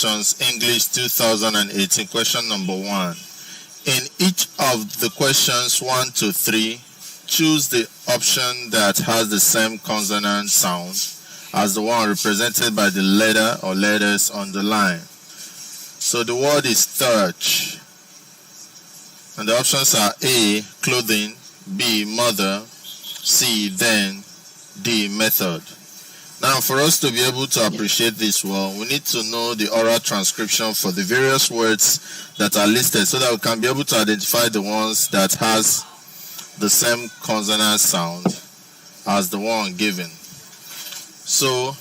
questions, English 2018, question number 1. In each of the questions 1 to 3, choose the option that has the same consonant sound as the one represented by the letter or letters on the line. So the word is touch. And the options are A, clothing, B, mother, C, then, D, method. Now, for us to be able to appreciate this well, we need to know the oral transcription for the various words that are listed so that we can be able to identify the ones that has the same consonant sound as the one given. So,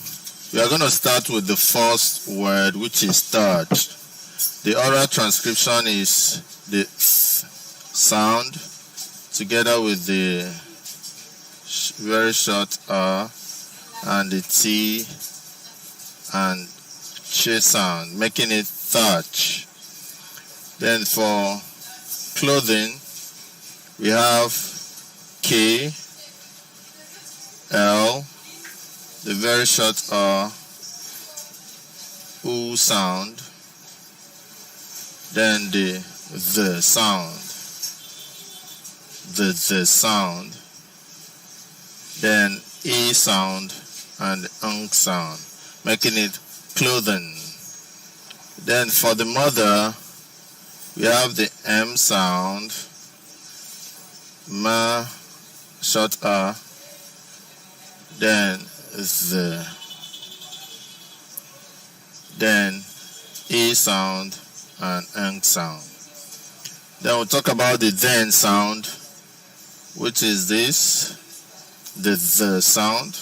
we are going to start with the first word, which is touch. The oral transcription is the sound together with the very short R and the T and Ch sound, making it touch. Then for clothing, we have K, L, the very short R, U sound, then the sound, the sound, then E sound and sound, making it clothing. Then for the mother, we have the M sound, Ma, short R, then E sound and sound. Then we'll talk about the then sound, which is this, the sound,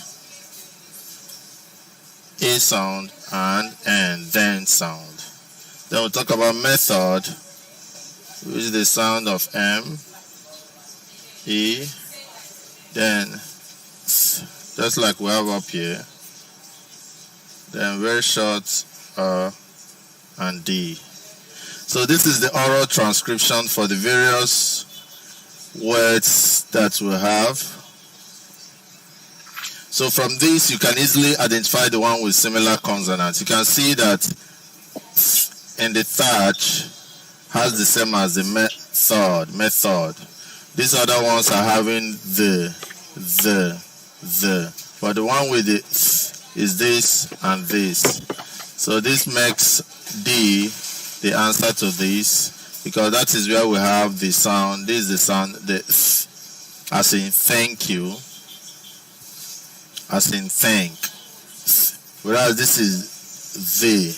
A sound and then sound. Then we'll talk about method, which is the sound of M, E, then just like we have up here, then very short R and D. So this is the oral transcription for the various words that we have. So from this, you can easily identify the one with similar consonants. You can see that in the touch has the same as the method. These other ones are having the. But the one with the is this and this. So this makes D the answer to this, because that is where we have the sound. This is the sound, the as in thank you, as in thank. Whereas this is the,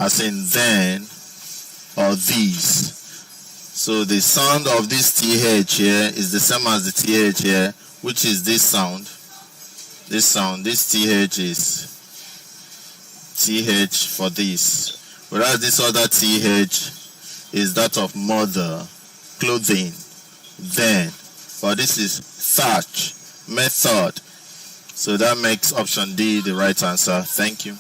as in then or these. So the sound of this TH here is the same as the TH here, which is this sound. This sound, this TH is TH for this. Whereas this other TH is that of mother, clothing, then. But this is thatch, method. So that makes option D the right answer. Thank you.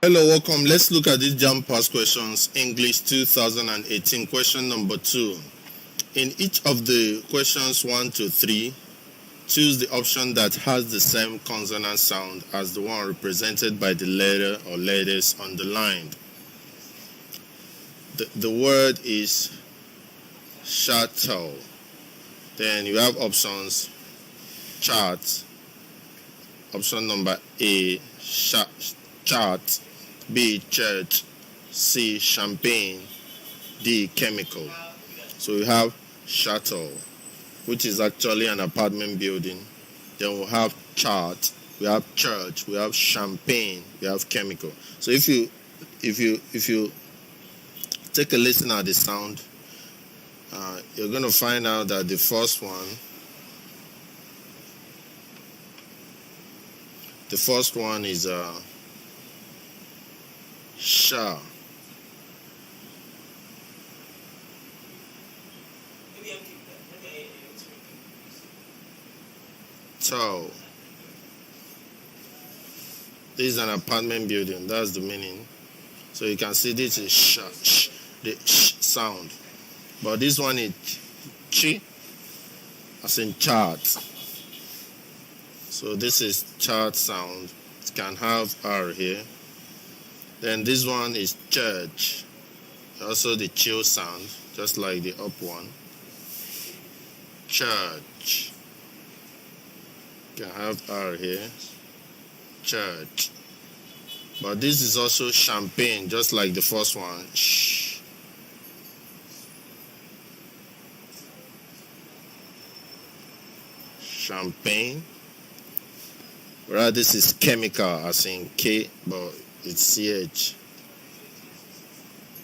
Hello, welcome. Let's look at these JAMB past questions, English 2018, question number 2. In each of the questions 1 to 3, choose the option that has the same consonant sound as the one represented by the letter or letters underlined. The word is shuttle. Then you have options: chart, option number A, chart, B, church, C, champagne, D, chemical. So we have shuttle, which is actually an apartment building. Then we'll have chart, we have church, we have champagne, we have chemical. So if you take a listen at the sound, you're going to find out that the first one is sha. Toe. This is an apartment building. That's the meaning. So you can see this is the sh sound. But this one is chi, as in chart. So this is chart sound. It can have R here. Then this one is church. Also the chill sound, just like the up one. Church. You can have R here. Church. But this is also champagne, just like the first one. Shh. Champagne. Whereas this is chemical, as in K, but it's CH.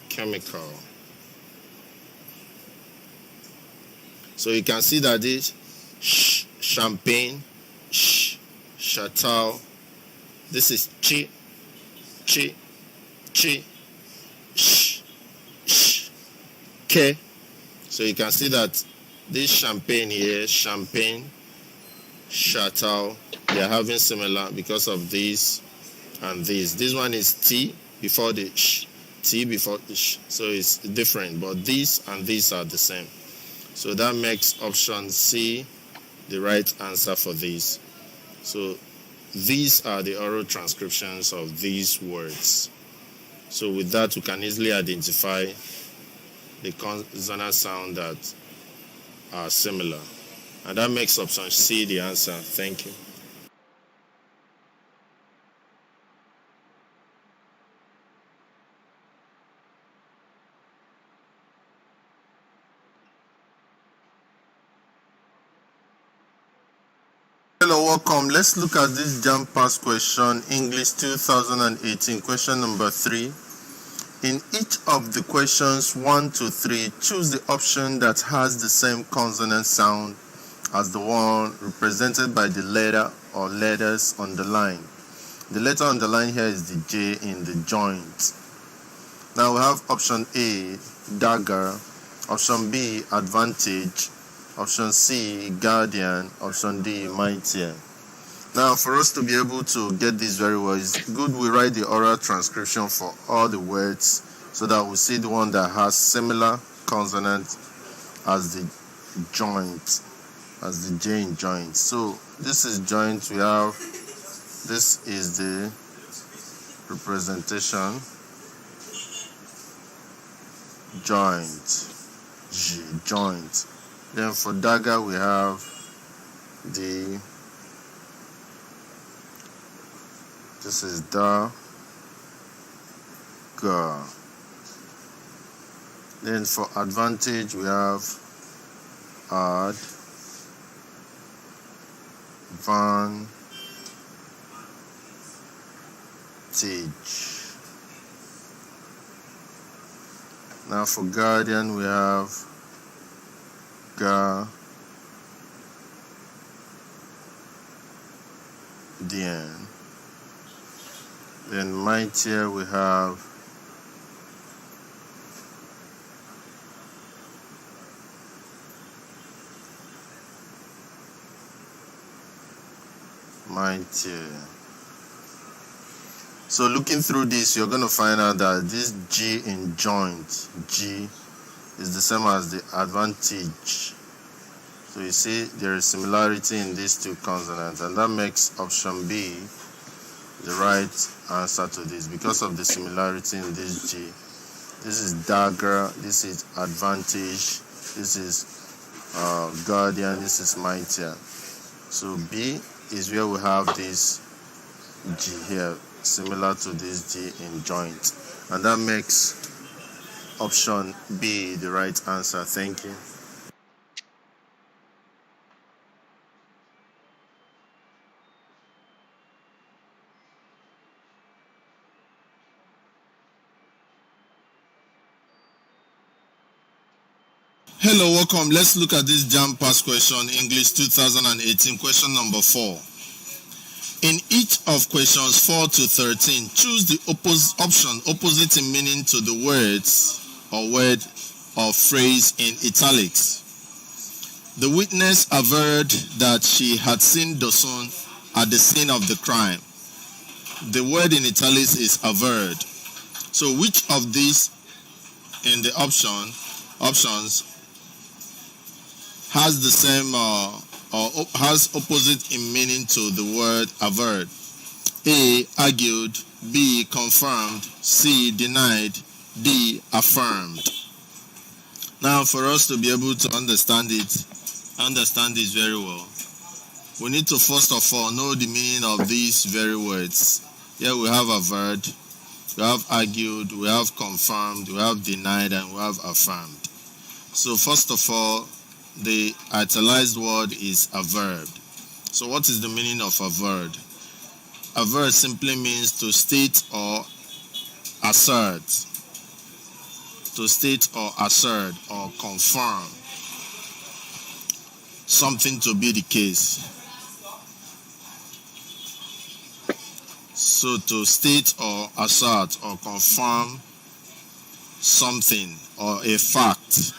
Chemical. So you can see that this champagne, chateau. This is chi, chi, chi, K. So you can see that this champagne here, champagne, chateau, they are having similar because of this and this. This one is T before the sh, T before the sh. So it's different, but these and these are the same. So that makes option C the right answer for this. So these are the oral transcriptions of these words. So with that, we can easily identify the consonant sound that are similar. And that makes option C the answer. Thank you. Hello, welcome. Let's look at this JAMB past question, English 2018, question number 3. In each of the questions 1 to 3, choose the option that has the same consonant sound as the one represented by the letter or letters underlined. The letter underlined here is the J in the joint. Now we have option A, dagger, option B, advantage, option C, guardian, option D, mightier. Now for us to be able to get this very well, it's good we write the oral transcription for all the words so that we see the one that has similar consonant as the joint, as the J in joint. So this is joint, we have, this is the representation, joint, G, joint. Then for dagger we have the, this is da, ga. Then for advantage we have ad, van, tage. Now for guardian we have ga, dien. Then mightier we have mightier. So looking through this, you're going to find out that this G in joint, G, is the same as the advantage. So you see there is similarity in these two consonants, and that makes option B the right answer to this because of the similarity in this G. This is dagger, this is advantage, this is guardian, this is mightier. So B is where we have this G here, similar to this G in joint, and that makes option B the right answer. Thank you. Hello, welcome. Let's look at this JAMB past question, English 2018, question number 4. In each of questions 4 to 13, choose the option opposite in meaning to the words or word or phrase in italics. The witness averred that she had seen Dosun at the scene of the crime. The word in italics is averred. So which of these in the options has the same or has opposite in meaning to the word averred? A, argued. B, confirmed. C, denied. D, affirmed. Now, for us to be able to understand this very well, we need to first of all know the meaning of these very words. Here we have averred, we have argued, we have confirmed, we have denied, and we have affirmed. So first of all, the italicized word is averred. So what is the meaning of averred? Averred simply means to state or assert. To state or assert or confirm something to be the case. So to state or assert or confirm something or a fact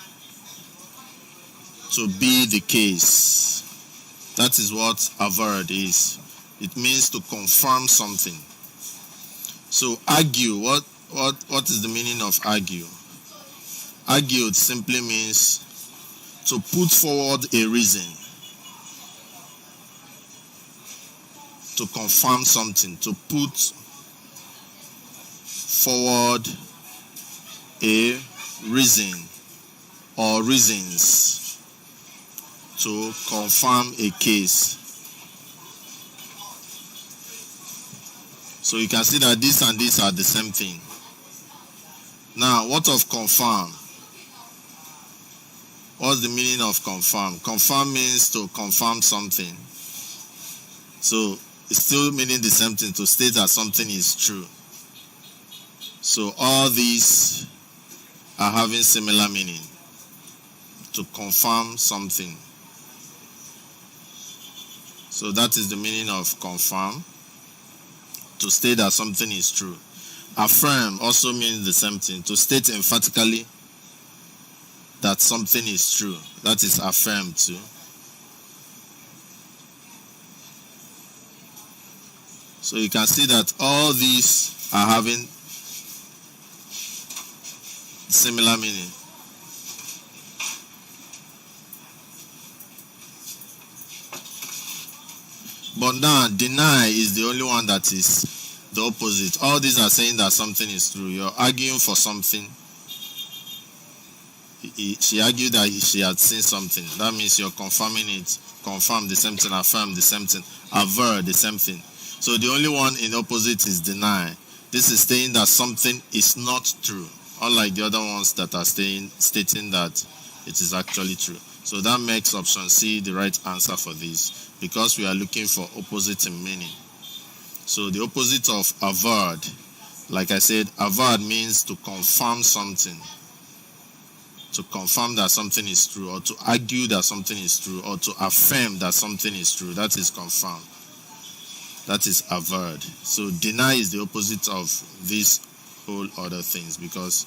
to be the case. That is what averred is. It means to confirm something. So argue, what is the meaning of argue? Argued simply means to put forward a reason, to confirm something, to put forward a reason or reasons to confirm a case. So you can see that this and this are the same thing. Now, what of confirm? What's the meaning of confirm? Confirm means to confirm something. So it's still meaning the same thing, to state that something is true. So all these are having similar meaning. To confirm something. So that is the meaning of confirm. To state that something is true. Affirm also means the same thing. To state emphatically that something is true. That is affirmed too. So you can see that all these are having similar meaning. But now, deny is the only one that is the opposite. All these are saying that something is true. You're arguing for something. She argued that she had seen something. That means you're confirming it. Confirm the same thing, affirm the same thing, aver the same thing. So the only one in opposite is deny. This is saying that something is not true, unlike the other ones that are stating that it is actually true. So that makes option C the right answer for this, because we are looking for opposite in meaning. So the opposite of averred, like I said, averred means to confirm something. To confirm that something is true, or to argue that something is true, or to affirm that something is true. That is confirm. That is averred. So deny is the opposite of these whole other things, because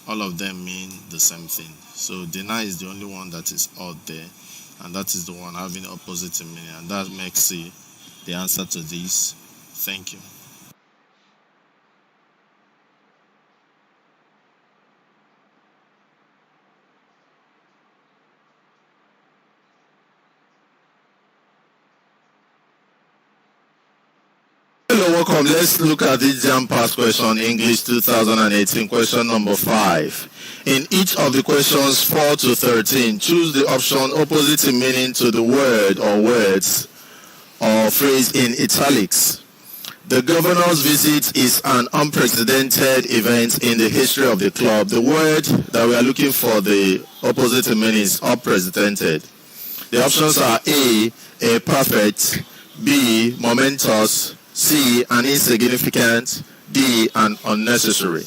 all of them mean the same thing. So deny is the only one that is out there, and that is the one having opposite in meaning, and that makes C the answer to this. Thank you. Hello, welcome. Let's look at this JAMB past question, English 2018, question number 5. In each of the questions 4 to 13, choose the option opposite in meaning to the word or words or phrase in italics. The governor's visit is an unprecedented event in the history of the club. The word that we are looking for, the opposite in meaning, is unprecedented. The options are A, perfect, B, momentous, C, an insignificant, D, an unnecessary.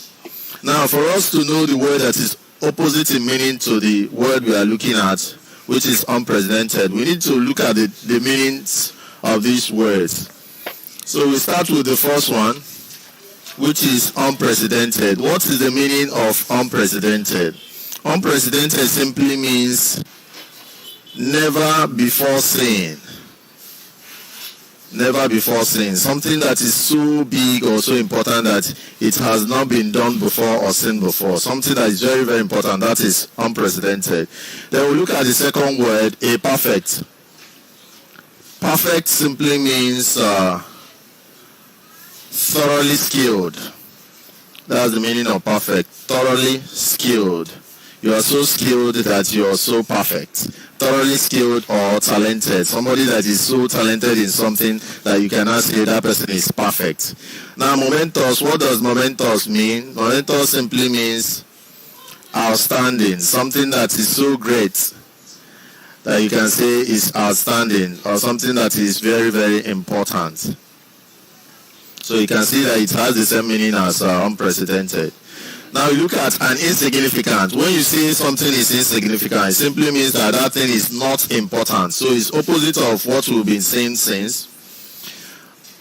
Now, for us to know the word that is opposite in meaning to the word we are looking at, which is unprecedented, we need to look at the meanings of these words. So we start with the first one, which is unprecedented. What is the meaning of unprecedented? Unprecedented simply means never before seen. never before seen. Something that is so big or so important that it has not been done before or seen before. Something that is very, very important. That is unprecedented. Then we look at the second word, a perfect. Perfect simply means thoroughly skilled. That's the meaning of perfect. Thoroughly skilled. You are so skilled that you are so perfect. Thoroughly skilled or talented. Somebody that is so talented in something that you cannot say that person is perfect. Now, momentous, what does momentous mean? Momentous simply means outstanding. Something that is so great that you can say is outstanding, or something that is very, very important. So you can see that it has the same meaning as unprecedented. Now you look at an insignificant. When you say something is insignificant, it simply means that that thing is not important. So it's opposite of what we've been saying since.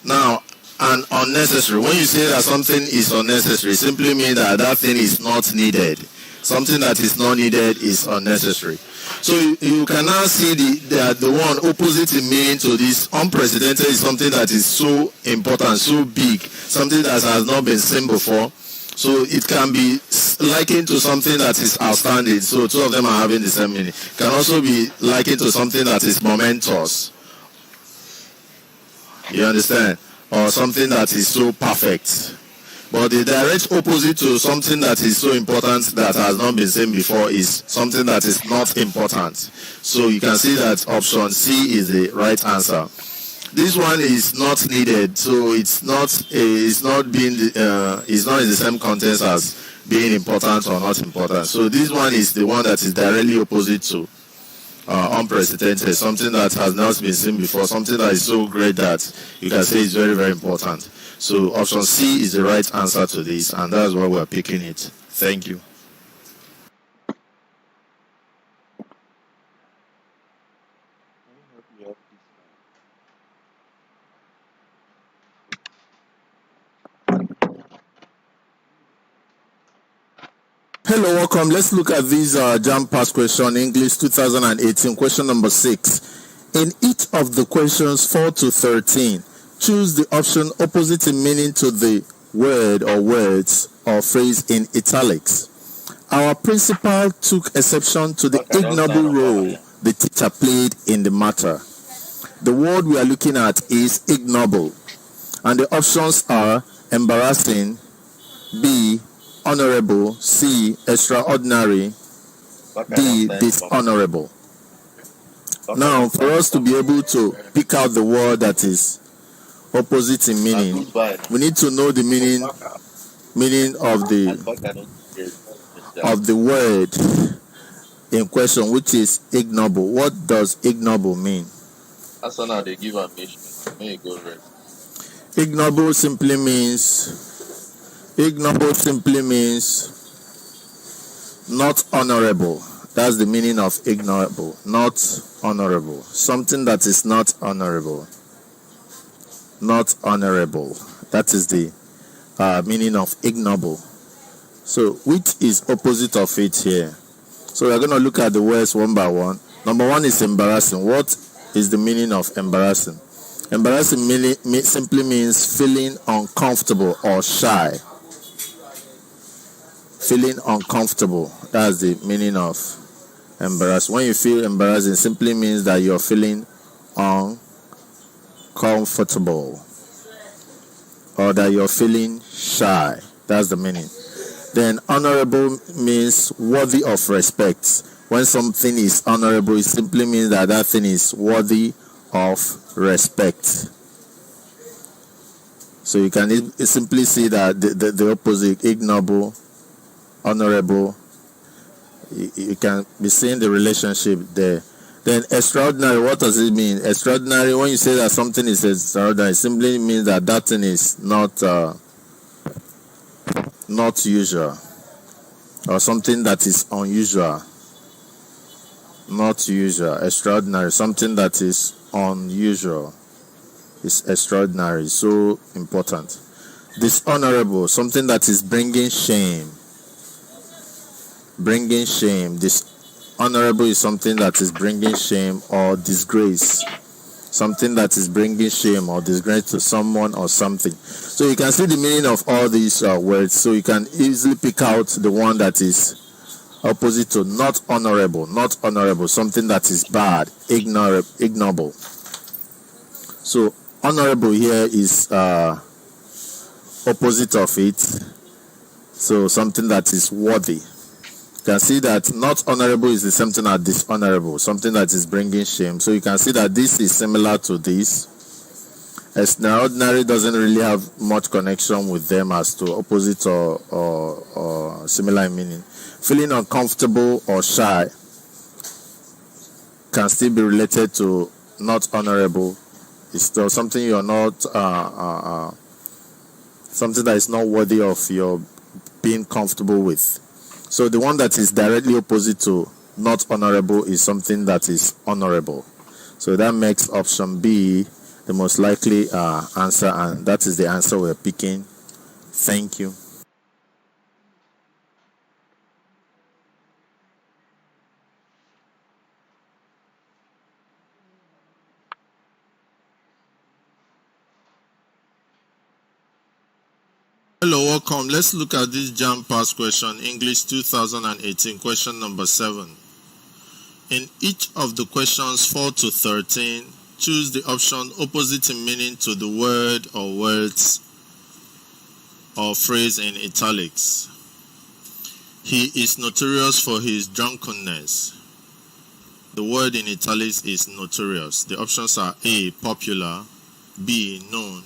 Now, an unnecessary. When you say that something is unnecessary, it simply means that that thing is not needed. Something that is not needed is unnecessary. So you can now see the one opposite in meaning to this. Unprecedented is something that is so important, so big, something that has not been seen before. So it can be likened to something that is outstanding. So two of them are having the same meaning. It can also be likened to something that is momentous. You understand? Or something that is so perfect. But the direct opposite to something that is so important that has not been seen before is something that is not important. So you can see that option C is the right answer. This one is not needed, so it's not in the same context as being important or not important. So this one is the one that is directly opposite to unprecedented, something that has not been seen before, something that is so great that you can say is very, very important. So option C is the right answer to this, and that's why we're picking it. Thank you. Hello, welcome. Let's look at this JAMB past question, English 2018, question number 6. In each of the questions 4 to 13, choose the option opposite in meaning to the word or words or phrase in italics. Our principal took exception to the ignoble role the teacher played in the matter. The word we are looking at is ignoble, and the options are embarrassing, B, honorable, C, extraordinary, D, dishonorable. Now, for us to be able to pick out the word that is opposite in meaning, we need to know the meaning of the word in question, which is ignoble. What does ignoble mean? That's now they give a mission. May you go rest. Ignoble simply means not honorable. That's the meaning of ignoble. Not honorable. Something that is not honorable. Not honorable. That is the meaning of ignoble. So, which is opposite of it here? So, we're going to look at the words one by one. Number 1 is embarrassing. What is the meaning of embarrassing? Embarrassing simply means feeling uncomfortable or shy. Feeling uncomfortable. That's the meaning of embarrassed. When you feel embarrassed, it simply means that you're feeling uncomfortable or that you're feeling shy. That's the meaning. Then honorable means worthy of respect. When something is honorable, it simply means that that thing is worthy of respect. So you can simply see that the opposite, ignoble, honorable, you can be seeing the relationship there. Then extraordinary, what does it mean? Extraordinary, when you say that something is extraordinary, it simply means that that thing is not usual, or something that is unusual. Not usual. Extraordinary, something that is unusual is extraordinary, so important. Dishonorable, something that is bringing shame. Bringing shame. Dishonorable is something that is bringing shame or disgrace. something that is bringing shame or disgrace to someone or something. So you can see the meaning of all these words. So you can easily pick out the one that is opposite to not honorable, something that is bad, ignoble. So honorable here is opposite of it. So something that is worthy. You can see that not honorable is the same thing as dishonorable, something that is bringing shame. So you can see that this is similar to this. Extraordinary doesn't really have much connection with them as to opposite or similar in meaning. Feeling uncomfortable or shy can still be related to not honorable. It's still something you're not, something that is not worthy of your being comfortable with. So the one that is directly opposite to not honorable is something that is honorable. So that makes option B the most likely answer, and that is the answer we're picking. Thank you. Hello, welcome. Let's look at this JAMB past question, English 2018, question number 7. In each of the questions 4 to 13, choose the option opposite in meaning to the word or words or phrase in italics. He is notorious for his drunkenness. The word in italics is notorious. The options are A, popular, B, known,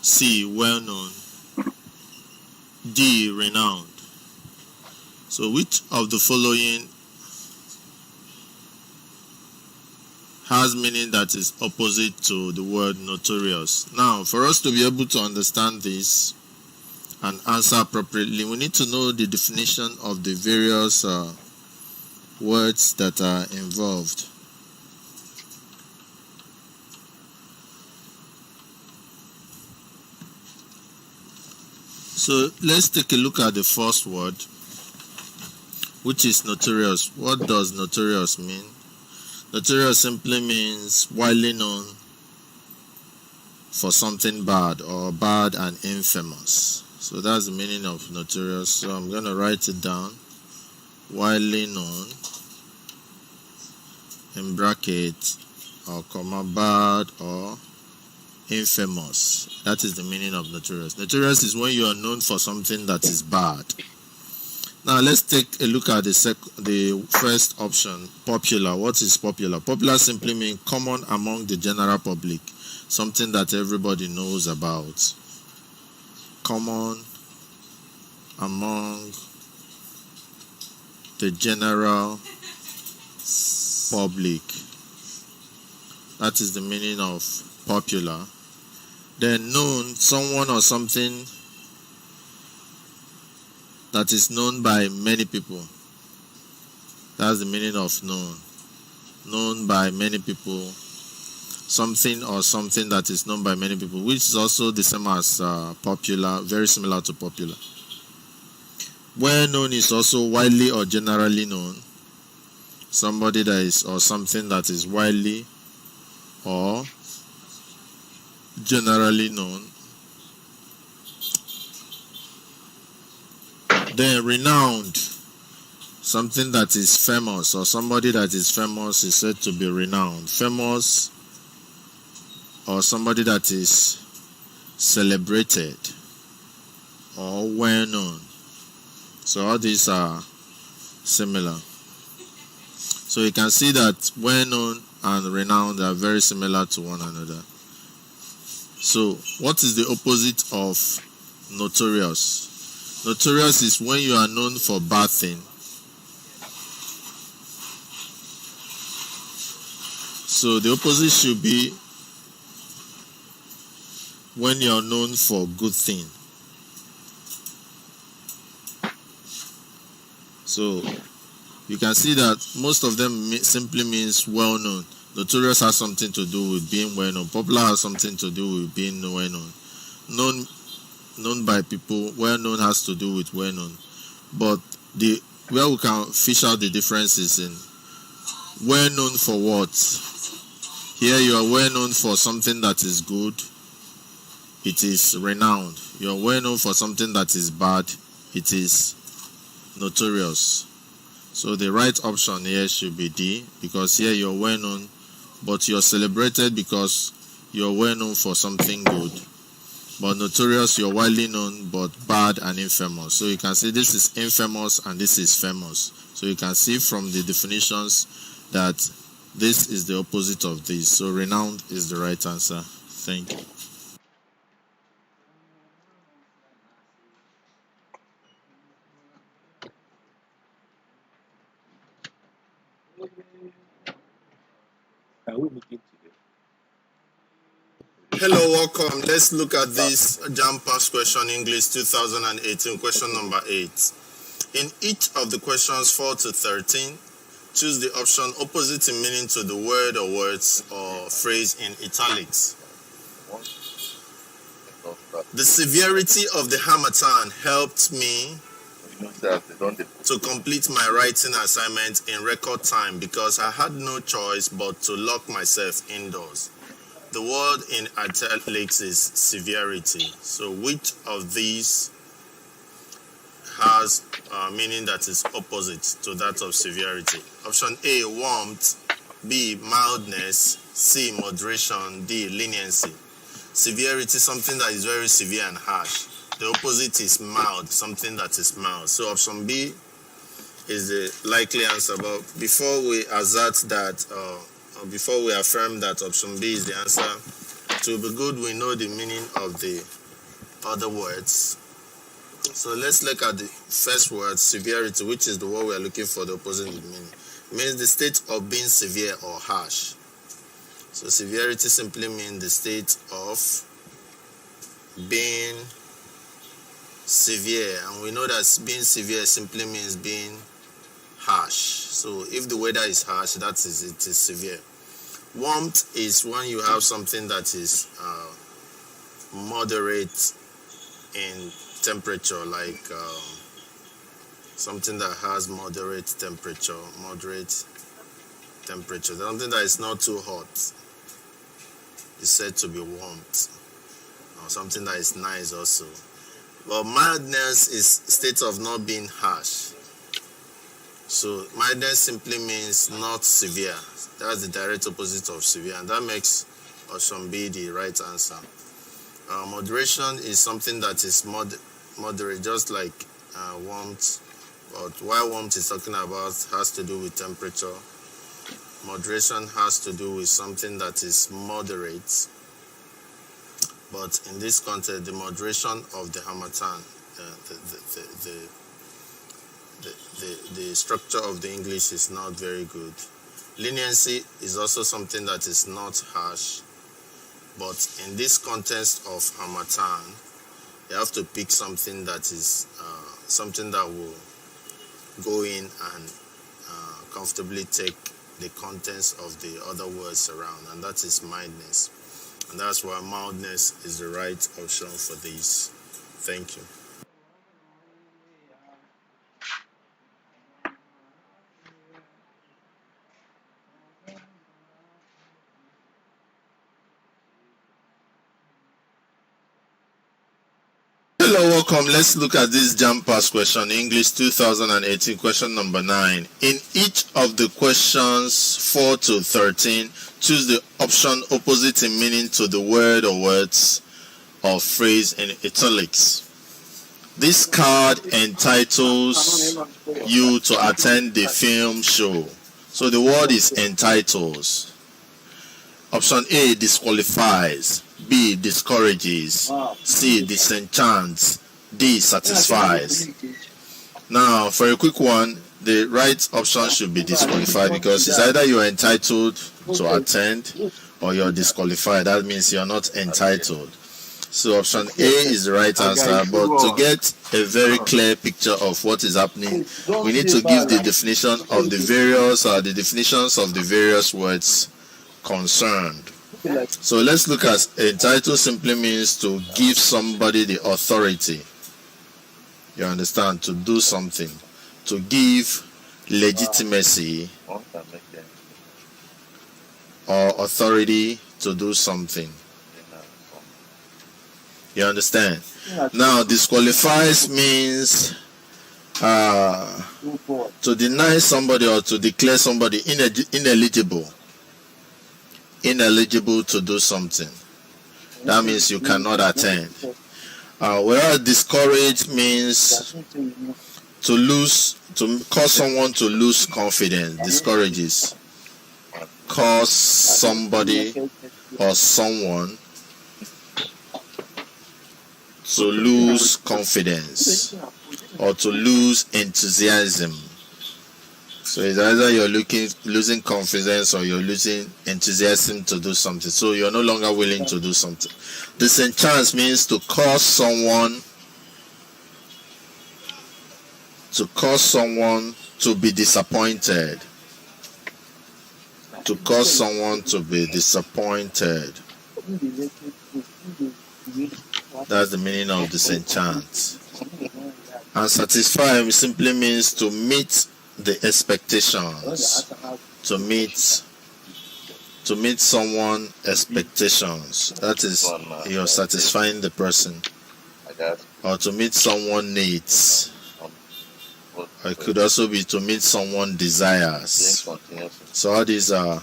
C, well known, D, renowned. So which of the following has meaning that is opposite to the word notorious? Now, for us to be able to understand this and answer appropriately, we need to know the definition of the various words that are involved. So let's take a look at the first word, which is notorious. What does notorious mean? Notorious simply means widely known for something bad or bad and infamous. So that's the meaning of notorious. So I'm going to write it down. Widely known, in bracket or comma, bad or infamous. That is the meaning of notorious. Notorious is when you are known for something that is bad. Now let's take a look at the first option, popular. What is popular? Popular simply means common among the general public, something that everybody knows about. Common among the general public. That is the meaning of popular. Then known, someone or something that is known by many people. That's the meaning of known. Known by many people. Something or something that is known by many people, which is also the same as popular, very similar to popular. Well known is also widely or generally known. Somebody that is, or something that is widely or generally known. Then renowned, something that is famous, or somebody that is famous is said to be renowned. Famous, or somebody that is celebrated or well known. So all these are similar. So you can see that well known and renowned are very similar to one another. So what is the opposite of notorious? Notorious is when you are known for bad thing. So the opposite should be when you are known for good thing. So you can see that most of them simply means well known. Notorious has something to do with being well known. Popular has something to do with being well known. Known by people, well known has to do with well known. But where we can fish out the difference is in well known for what? Here you are well known for something that is good. It is renowned. You are well known for something that is bad. It is notorious. So the right option here should be D, because here you're well known, but you're celebrated because you're well known for something good. But notorious, you're widely known, but bad and infamous. So you can see this is infamous and this is famous. So you can see from the definitions that this is the opposite of this. So renowned is the right answer. Thank you. Hello, welcome. Let's look at this JAMB past question English 2018, question number 8. In each of the questions 4 to 13, choose the option opposite in meaning to the word or words or phrase in italics. The severity of the harmattan helped me to complete my writing assignment in record time because I had no choice but to lock myself indoors. The word in italics is severity. So which of these has a meaning that is opposite to that of severity? Option A, warmth. B, mildness. C, moderation. D, leniency. Severity, something that is very severe and harsh. The opposite is mild, something that is mild. So option B is the likely answer. But before we assert that, before we affirm that option B is the answer, to be good, we know the meaning of the other words. So let's look at the first word, severity, which is the word we are looking for the opposite meaning. It means the state of being severe or harsh. So severity simply means the state of being severe, and we know that being severe simply means being harsh. So if the weather is harsh, that is, it is severe. Warmth is when you have something that is moderate in temperature, like something that has moderate temperature. Something that is not too hot is said to be warmth, or something that is nice also. But mildness is state of not being harsh. So mildness simply means not severe. That's the direct opposite of severe, and that makes option B the right answer. Moderation is something that is moderate, just like warmth. But while warmth is talking about has to do with temperature, moderation has to do with something that is moderate. But in this context, the moderation of the harmattan, the structure of the English is not very good. Leniency is also something that is not harsh, but in this context of harmattan, you have to pick something that is something that will go in and comfortably take the contents of the other words around, and that is mildness. And that's why mildness is the right option for this. Thank you. Hello, welcome. Let's look at this JAMB past question, English 2018, question number 9. In each of the questions 4 to 13, choose the option opposite in meaning to the word or words or phrase in italics. This card entitles you to attend the film show. So the word is entitles. Option A, disqualifies. B, discourages. C, disenchants. D, satisfies. Now, for a quick one, the right option should be disqualified, because it's either you are entitled to attend or you're disqualified. That means you're not entitled. So option A is the right answer, but to get a very clear picture of what is happening, we need to give the definition of the definitions of the various words concerned. So let's look at entitled. Simply means to give somebody the authority. You understand? To do something. To give legitimacy or authority to do something. You understand? Now, disqualifies means to deny somebody or to declare somebody ineligible to do something. That means you cannot attend. Whereas discourage means to cause someone to lose confidence. Discourages. Cause somebody or someone to lose confidence or to lose enthusiasm. So it's either you're losing confidence or you're losing enthusiasm to do something. So you're no longer willing to do something. Disenchant means to cause someone to be disappointed. To cause someone to be disappointed. That's the meaning of disenchant. And satisfy simply means to meet the expectations. To meet someone's expectations. That is, you're satisfying the person. Or to meet someone's needs. Or it could also be to meet someone's desires. So all these are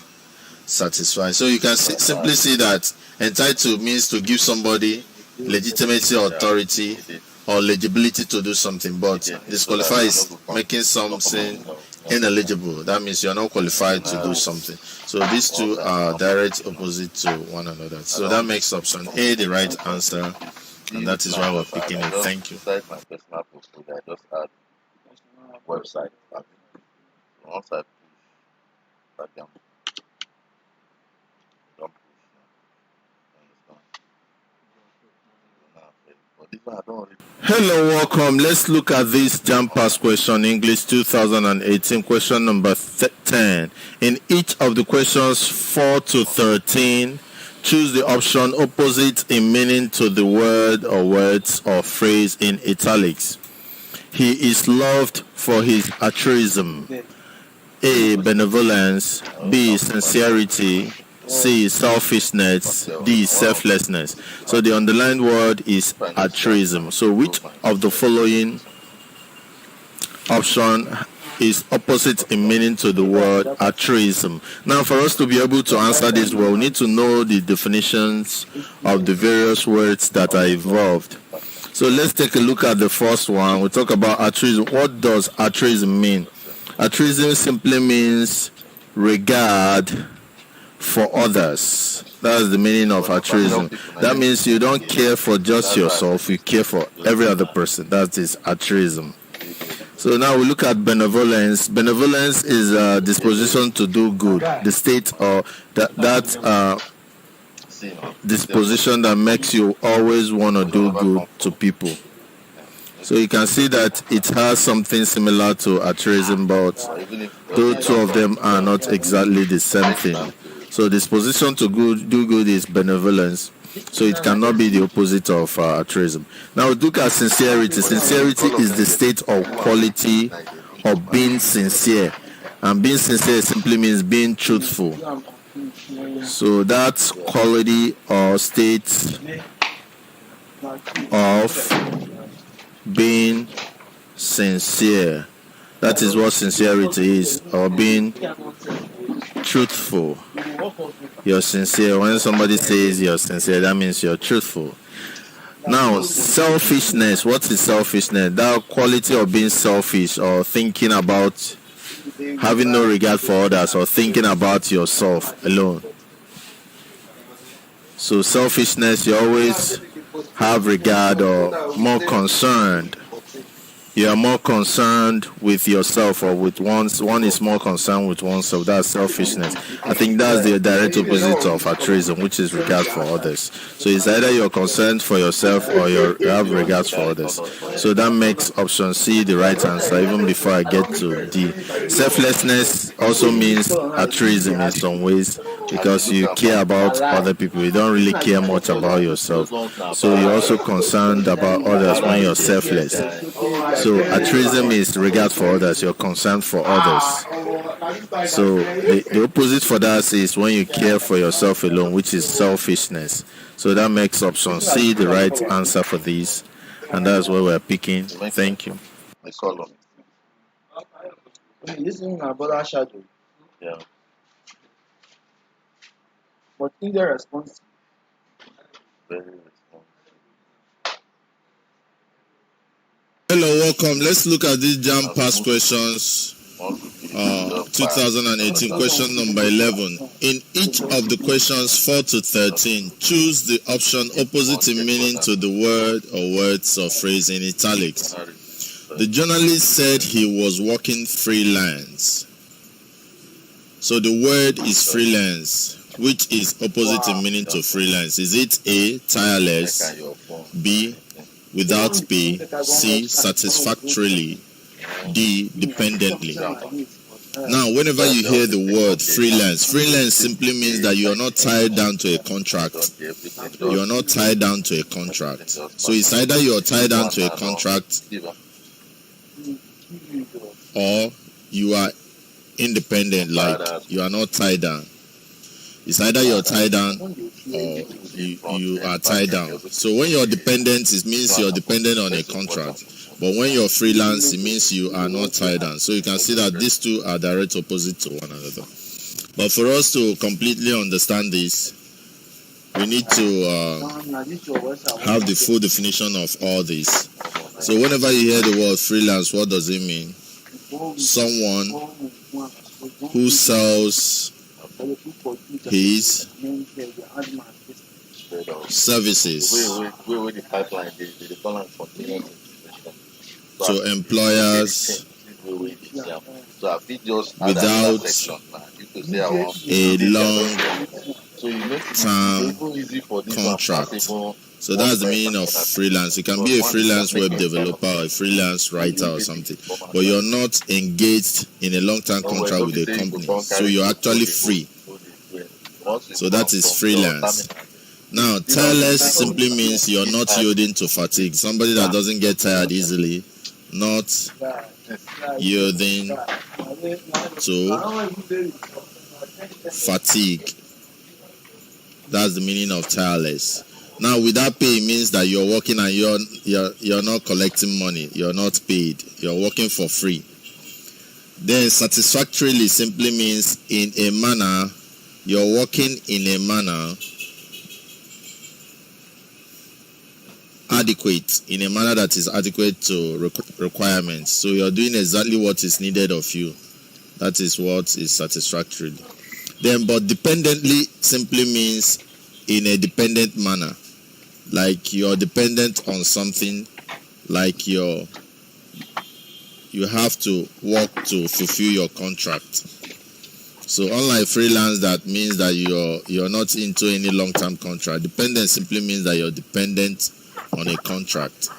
satisfied. So you can simply see that entitled means to give somebody legitimacy, authority, or legibility to do something, but disqualify is making something ineligible. That means you're not qualified to do something. So these two are direct opposite to one another. So that makes option A the right answer, and that is why we're picking it. Thank you. My personal portfolio, I just add website. Once I push, I can don't push. Hello, welcome. Let's look at this JAMB Pass question, English 2018, question number 10. In each of the questions 4 to 13, choose the option opposite in meaning to the word or words or phrase in italics. He is loved for his altruism. A, benevolence. B, sincerity. C, selfishness. D, selflessness. So the underlined word is altruism. So which of the following option is opposite in meaning to the word altruism? Now, for us to be able to answer this, we'll need to know the definitions of the various words that are involved. So let's take a look at the first one. We'll talk about altruism. What does altruism mean? Altruism simply means regard for others. That's the meaning of altruism. That means you don't care for just yourself, you care for every other person. That is altruism. So now we look at benevolence. Benevolence is a disposition to do good. The state or that disposition that makes you always want to do good to people. So you can see that it has something similar to altruism, but the two of them are not exactly the same thing. So disposition to do good is benevolence. So it cannot be the opposite of altruism. Now look at sincerity. Sincerity is the state or quality of being sincere. And being sincere simply means being truthful. So that's quality or state of being sincere. That is what sincerity is, or being truthful. You're sincere. When somebody says you're sincere, that means you're truthful. Now, selfishness. What is selfishness? That quality of being selfish or thinking about having no regard for others or thinking about yourself alone. So selfishness, you always have regard or more concerned. You are more concerned with yourself or with one is more concerned with oneself. That's selfishness. I think that's the direct opposite of altruism, which is regard for others. So it's either you're concerned for yourself or you have regards for others. So that makes option C the right answer, even before I get to D. Selflessness also means altruism in some ways, because you care about other people. You don't really care much about yourself. So you're also concerned about others when you're selfless. So altruism is regard for others. You're concerned for others. So the opposite for that is when you care for yourself alone, which is selfishness. So that makes option C the right answer for this, and that's what we're picking. Thank you. The column. This is my brother shadow, Yeah. but in the response, Very responsive. Hello, welcome. Let's look at these JAMB past questions. 2018 question number 11. In each of the questions 4 to 13, choose the option opposite in meaning to the word or words or phrase in italics. The journalist said he was working freelance. So the word is freelance, which is opposite in meaning to freelance. Is it A, tireless, B, without pay, C, satisfactorily, D, dependently? Now, whenever you hear the word freelance simply means that you are not tied down to a contract. You are not tied down to a contract. So it's either you are tied down to a contract or you are independent, like you are not tied down. It's either you're tied down or you are tied down. So when you're dependent, it means you're dependent on a contract. But when you're freelance, it means you are not tied down. So you can see that these two are direct opposite to one another. But for us to completely understand this, we need to have the full definition of all this. So whenever you hear the word freelance, what does it mean? Someone who sells his services to employers without a long-term contract. So that's the meaning of freelance. You can be a freelance web developer or a freelance writer or something, but you're not engaged in a long-term contract with a company. So you're actually free. So that is freelance. Now, tireless simply means you're not yielding to fatigue. Somebody that doesn't get tired easily, not yielding to fatigue. That's the meaning of tireless. Now, without pay, it means that you're working and you're not collecting money. You're not paid. You're working for free. Then, satisfactorily simply means in a manner. You're working in a manner adequate, in a manner that is adequate to requirements. So you're doing exactly what is needed of you. That is what is satisfactory. Then, but dependently simply means in a dependent manner. Like you're dependent on something, like you have to work to fulfill your contract. So unlike freelance, that means that you're not into any long-term contract. Dependent simply means that you're dependent on a contract.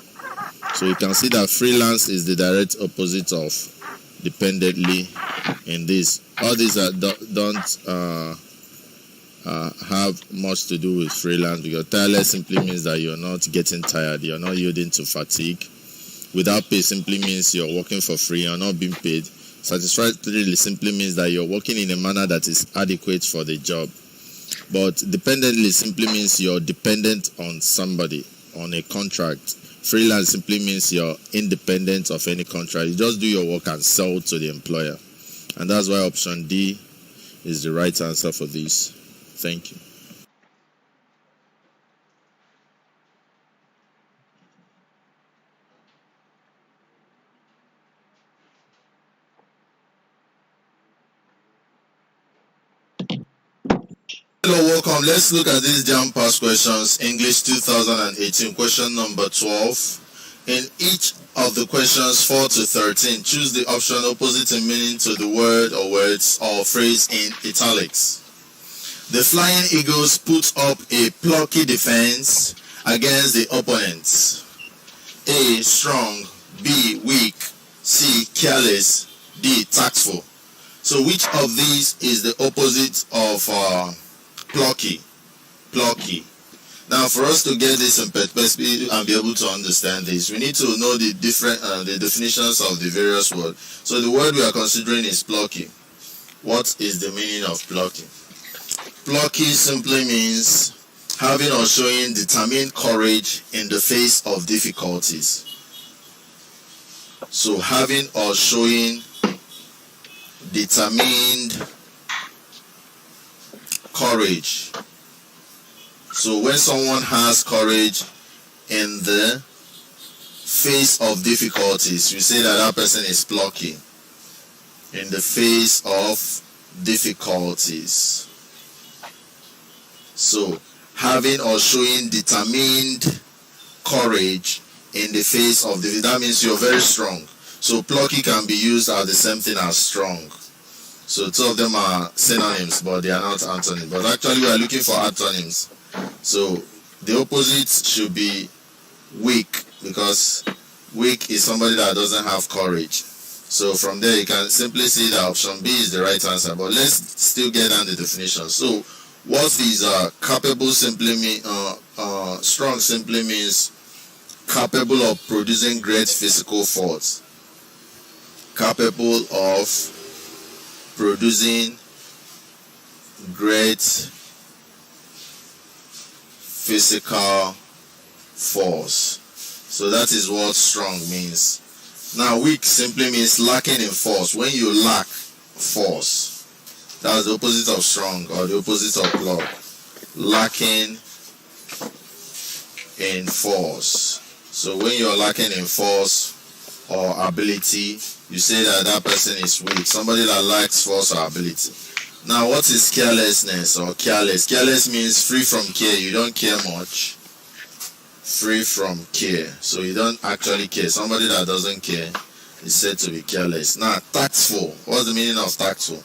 So you can see that freelance is the direct opposite of dependently in this. All these don't have much to do with freelance, because tireless simply means that you're not getting tired, you're not yielding to fatigue. Without pay simply means you're working for free, you're not being paid. Satisfactorily simply means that you're working in a manner that is adequate for the job. But dependently simply means you're dependent on somebody, on a contract. Freelance simply means you're independent of any contract. You just do your work and sell to the employer. And that's why option D is the right answer for this. Thank you. Hello, welcome. Let's look at these JAMB past questions. English 2018, question number 12. In each of the questions 4 to 13, choose the option opposite in meaning to the word or words or phrase in italics. The Flying Eagles put up a plucky defense against the opponents. A, strong. B, weak. C, careless. D, tactful. So which of these is the opposite of plucky? Now, for us to get this in perspective and be able to understand this, we need to know the different the definitions of the various words. So the word we are considering is plucky. What is the meaning of plucky? Plucky simply means having or showing determined courage in the face of difficulties. So having or showing determined courage. So when someone has courage in the face of difficulties, you say that that person is plucky. In the face of difficulties. So having or showing determined courage in the face of difficulties, that means you're very strong. So plucky can be used as the same thing as strong. So two of them are synonyms, but they are not antonyms. But actually we are looking for antonyms. So the opposite should be weak, because weak is somebody that doesn't have courage. So from there you can simply see that option B is the right answer. But let's still get down the definition. So what is capable simply mean strong simply means capable of producing great physical force. Capable of producing great physical force. So that is what strong means. Now weak simply means lacking in force. When you lack force, that's the opposite of strong, or the opposite of pluck. Lacking in force. So when you're lacking in force or ability, you say that that person is weak. Somebody that lacks force or ability. Now what is carelessness or careless? Careless means free from care. You don't care much. Free from care. So you don't actually care. Somebody that doesn't care is said to be careless. Now tactful. What's the meaning of tactful?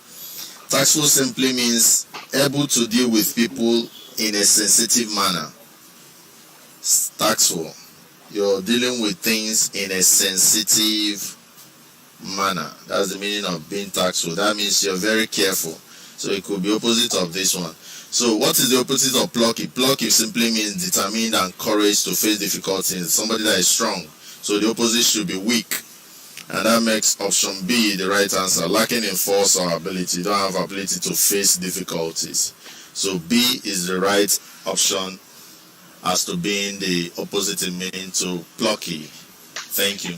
Tactful simply means able to deal with people in a sensitive manner. Tactful. You're dealing with things in a sensitive manner. That's the meaning of being tactful. That means you're very careful. So it could be opposite of this one. So what is the opposite of plucky? Plucky simply means determined and courage to face difficulties. Somebody that is strong. So the opposite should be weak. And that makes option B the right answer. Lacking in force or ability. You don't have ability to face difficulties. So B is the right option as to being the opposite in meaning to plucky. Thank you.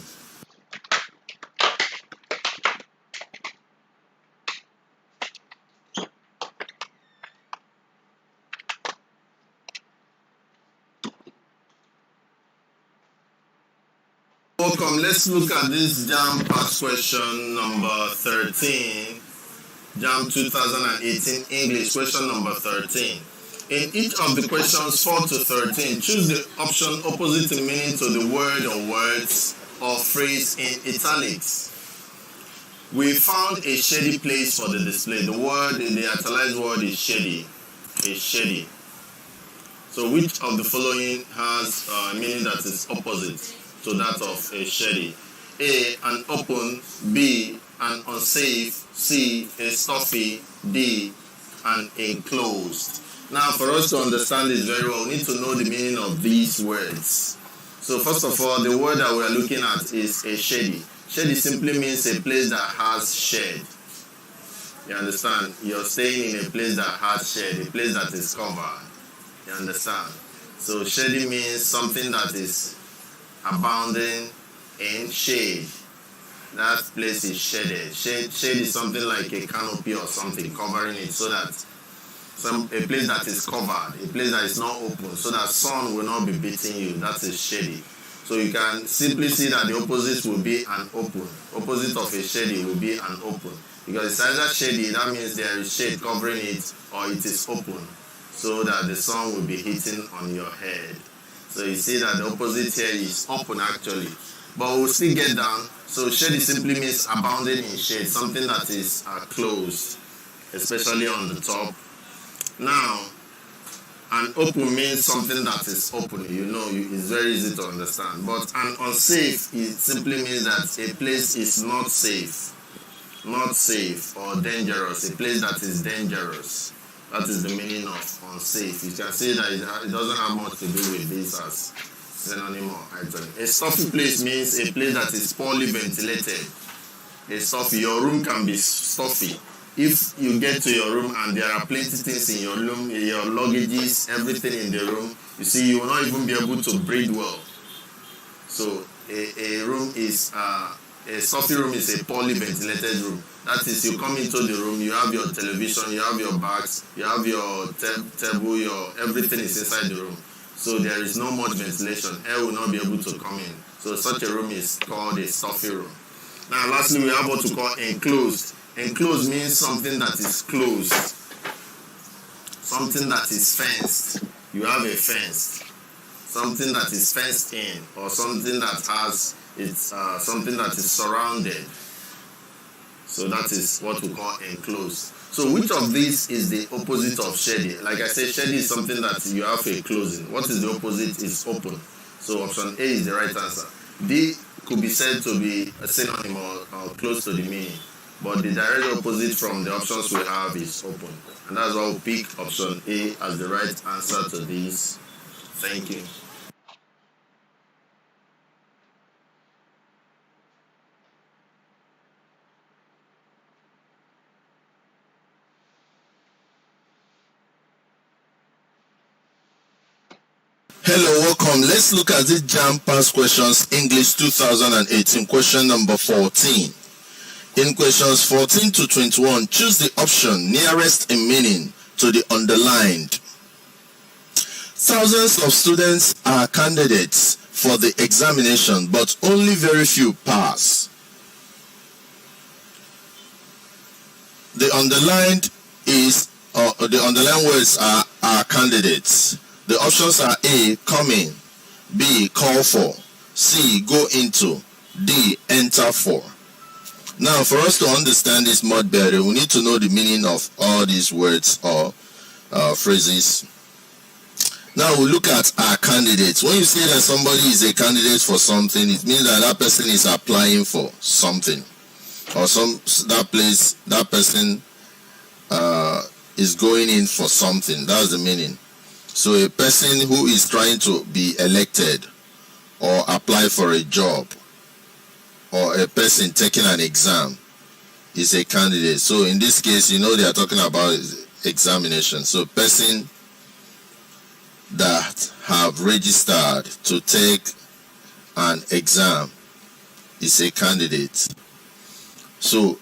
Welcome. Let's look at this JAMB past question number 13. JAMB 2018 English question number 13. In each of the questions 4 to 13, choose the option opposite in meaning to the word or words or phrase in italics. We found a shady place for the display. The italicized word is shady. Is shady. So which of the following has a meaning that is opposite to that of a shady? A, an open. B, an unsafe. C, a stuffy. D, an enclosed. Now for us to understand this very well, we need to know the meaning of these words. So first of all, the word that we are looking at is a shady. Shady simply means a place that has shade. You understand? You're staying in a place that has shade, a place that is covered. You understand? So shady means something that is abounding in shade. That place is shaded. Shade is something like a canopy or something covering it, so that a place that is covered, a place that is not open, so that sun will not be beating you. That is shady. So you can simply see that the opposite will be an open. Opposite of a shady will be an open. Because it's either shady, that means there is shade covering it, or it is open, so that the sun will be hitting on your head. So you see that the opposite here is open actually. But we'll still get down. So shady simply means abounding in shade, something that is closed, especially on the top. Now, an open means something that is open. You know, it's very easy to understand. But an unsafe, it simply means that a place is not safe or dangerous. A place that is dangerous. That is the meaning of unsafe. You can see that it doesn't have much to do with this as synonym or item. A stuffy place means a place that is poorly ventilated. A stuffy, your room can be stuffy. if you get to your room and there are plenty things in your room, your luggages, everything in the room, you see, you will not even be able to breathe well. So a room is a stuffy room is a poorly ventilated room. That is, you come into the room, you have your television, you have your bags, you have your table, your everything is inside the room. So there is no much ventilation. Air will not be able to come in. So such a room is called a stuffy room. Now, lastly, we have what we call enclosed. Enclosed means something that is closed, something that is fenced. You have a fence, something that is fenced in, or something that has something that is surrounded. So that is what we call enclosed. So which of these is the opposite of shady? Like I said, shady is something that you have a closing. What is the opposite? Is open. So option A is the right answer. D could be said to be a synonym or close to the meaning. But the direct opposite from the options we have is open. And that's why we'll pick option A as the right answer to this. Thank you. Hello, welcome. Let's look at this JAMB past questions English 2018 question number 14. In questions 14 to 21, choose the option nearest in meaning to the underlined. Thousands of students are candidates for the examination, but only very few pass. The underlined words are candidates. The options are A, come in, B, call for, C, go into, D, enter for. Now, for us to understand this much better, we need to know the meaning of all these words or phrases. Now, we look at our candidates. When you say that somebody is a candidate for something, it means that that person is applying for something, or that person is going in for something. That's the meaning. So a person who is trying to be elected or apply for a job, or a person taking an exam is a candidate. So in this case, you know they are talking about examination. So person that have registered to take an exam is a candidate. So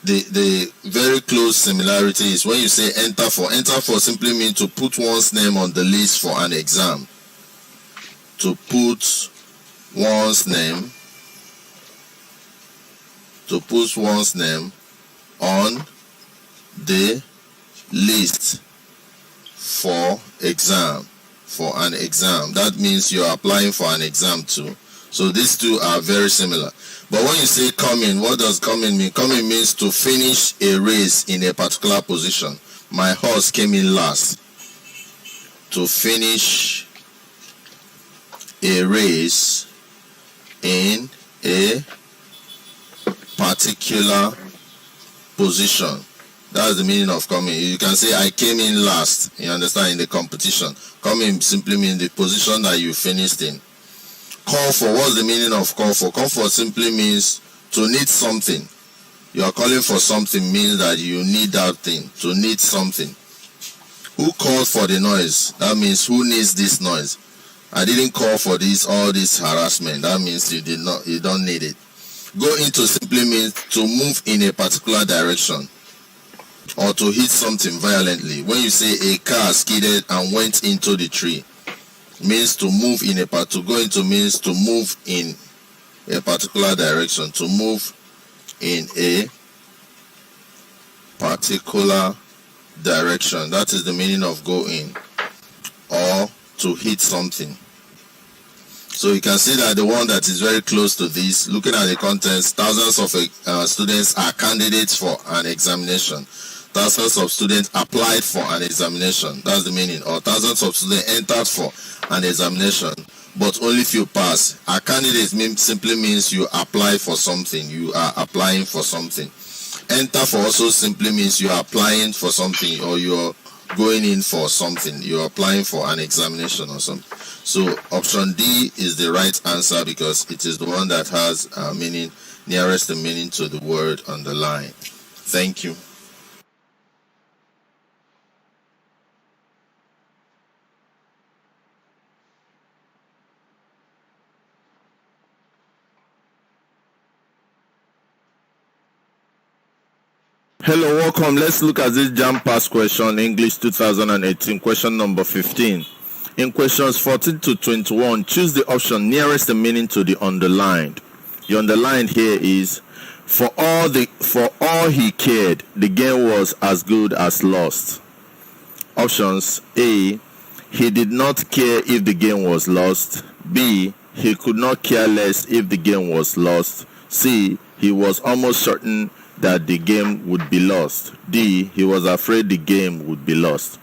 the very close similarity is when you say enter for. Enter for simply means to put one's name on the list for an exam. To put one's name on the list for an exam. That means you're applying for an exam too. So these two are very similar. But when you say come in, what does come in mean? Come in means to finish a race in a particular position. My horse came in last. To finish a race in a particular position. That's the meaning of coming. You can say I came in last. You understand, in the competition. Coming simply means the position that you finished in. Call for. What's the meaning of call for? Call for simply means to need something. You are calling for something means that you need that thing. To need something. Who called for the noise? That means who needs this noise? I didn't call for all this harassment. That means you don't need it. Go into simply means to move in a particular direction or to hit something violently. When you say a car skidded and went into the tree, means to move in to go into means to move in a particular direction, to move in a particular direction. That is the meaning of go in, or to hit something. So you can see that the one that is very close to this, looking at the contents, thousands of students are candidates for an examination. Thousands of students applied for an examination. That's the meaning. Or thousands of students entered for an examination, but only few pass. A candidate simply means you apply for something. You are applying for something. Enter for also simply means you are applying for something, or you are going in for something. You are applying for an examination or something. So option D is the right answer because it is the one that has meaning nearest the meaning to the word underlined. Thank you. Hello, welcome. Let's look at this JAMB past question, English 2018, question number 15. In questions 14 to 21, choose the option nearest the meaning to the underlined. The underlined here is, for all he cared, the game was as good as lost. Options: A, he did not care if the game was lost. B, he could not care less if the game was lost. C, he was almost certain that the game would be lost. D, he was afraid the game would be lost.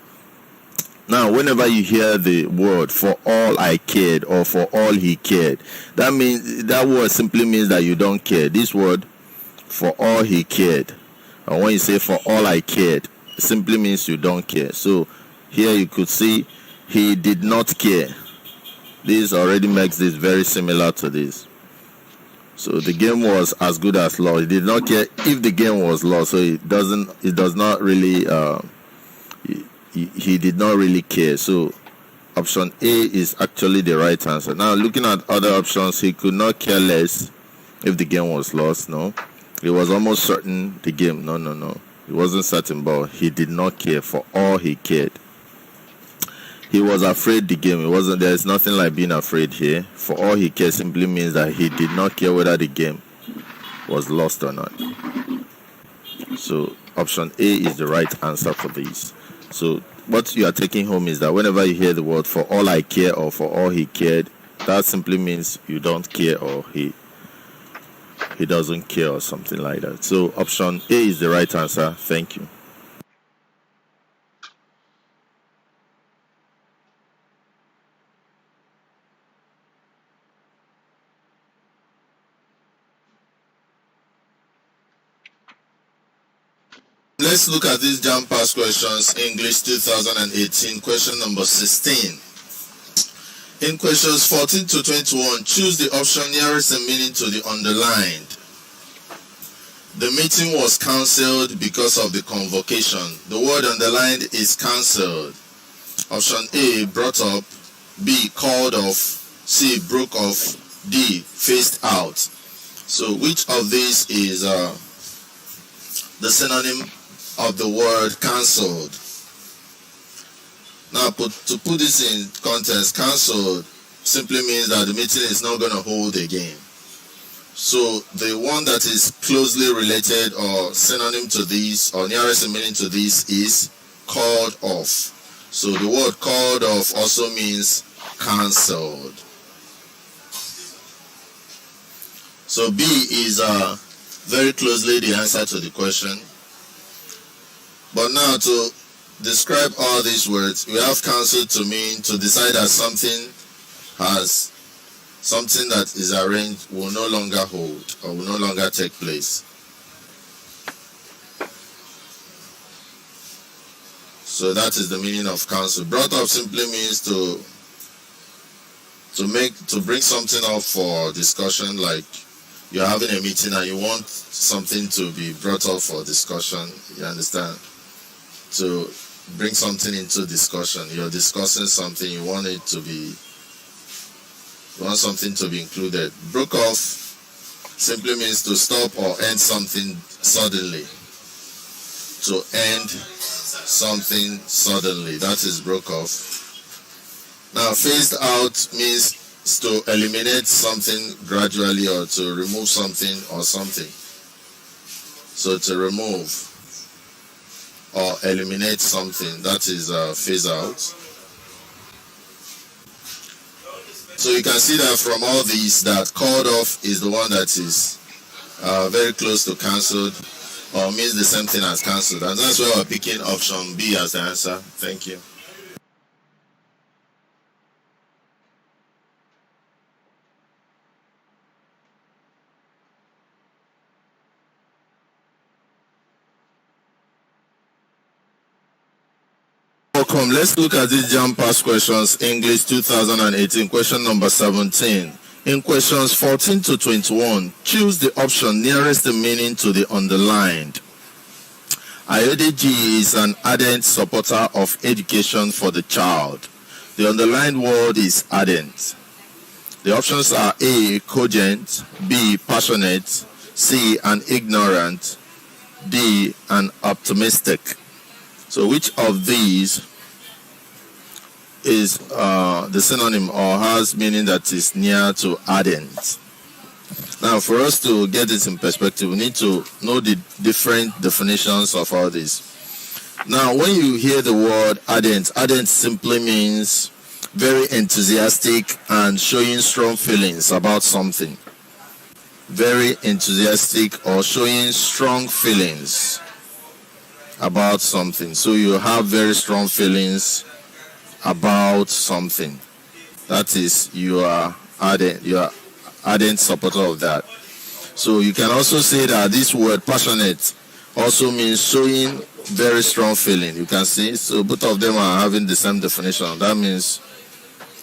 Now, whenever you hear the word "for all I cared" or "for all he cared," that word simply means that you don't care. This word, "for all he cared," and when you say "for all I cared," it simply means you don't care. So here you could see he did not care. This already makes this very similar to this. So the game was as good as lost. He did not care if the game was lost. So he does not really he did not really care. So option A is actually the right answer. Now, looking at other options, he could not care less if the game was lost. No. He was almost certain the game. No. He wasn't certain, but he did not care. For all he cared. He was afraid the game. There is nothing like being afraid here. For all he cared simply means that he did not care whether the game was lost or not. So option A is the right answer for these. So what you are taking home is that whenever you hear the word "for all I care" or "for all he cared," that simply means you don't care, or he doesn't care, or something like that. So option A is the right answer. Thank you. Let's look at these JAMB past questions, English 2018, question number 16. In questions 14 to 21, choose the option nearest the meaning to the underlined. The meeting was cancelled because of the convocation. The word underlined is cancelled. Option A, brought up. B, called off. C, broke off. D, phased out. So which of these is the synonym of the word cancelled? Now, to put this in context, cancelled simply means that the meeting is not going to hold again. So the one that is closely related or synonym to this, or nearest in meaning to this, is called off. So the word called off also means cancelled. So B is very closely the answer to the question. But now, to describe all these words, we have cancelled to mean to decide that something that is arranged will no longer hold or will no longer take place. So that is the meaning of cancel. Brought up simply means to bring something up for discussion, like you're having a meeting and you want something to be brought up for discussion. You understand? To bring something into discussion. You're discussing something, you want something to be included. Broke off simply means to stop or end something suddenly. To end something suddenly. That is broke off. Now, phased out means to eliminate something gradually, or to remove something or something. So to remove or eliminate something, that is phase out. So you can see that from all these, that called off is the one that is very close to cancelled, or means the same thing as cancelled, and that's why we're picking option B as the answer. Thank you. Welcome. Let's look at these JAMB past questions, English 2018, question number 17. In questions 14 to 21, choose the option nearest the meaning to the underlined. Ayodeji is an ardent supporter of education for the child. The underlined word is ardent. The options are A, cogent, B, passionate, C, an ignorant, D, and optimistic. So which of these is the synonym or has meaning that is near to ardent? Now, for us to get this in perspective, we need to know the different definitions of all this. Now, when you hear the word ardent, ardent simply means very enthusiastic and showing strong feelings about something. Very enthusiastic or showing strong feelings about something. So you have very strong feelings about something. That is, you are ardent supporter of that. So you can also say that this word passionate also means showing very strong feeling. You can see, so both of them are having the same definition. That means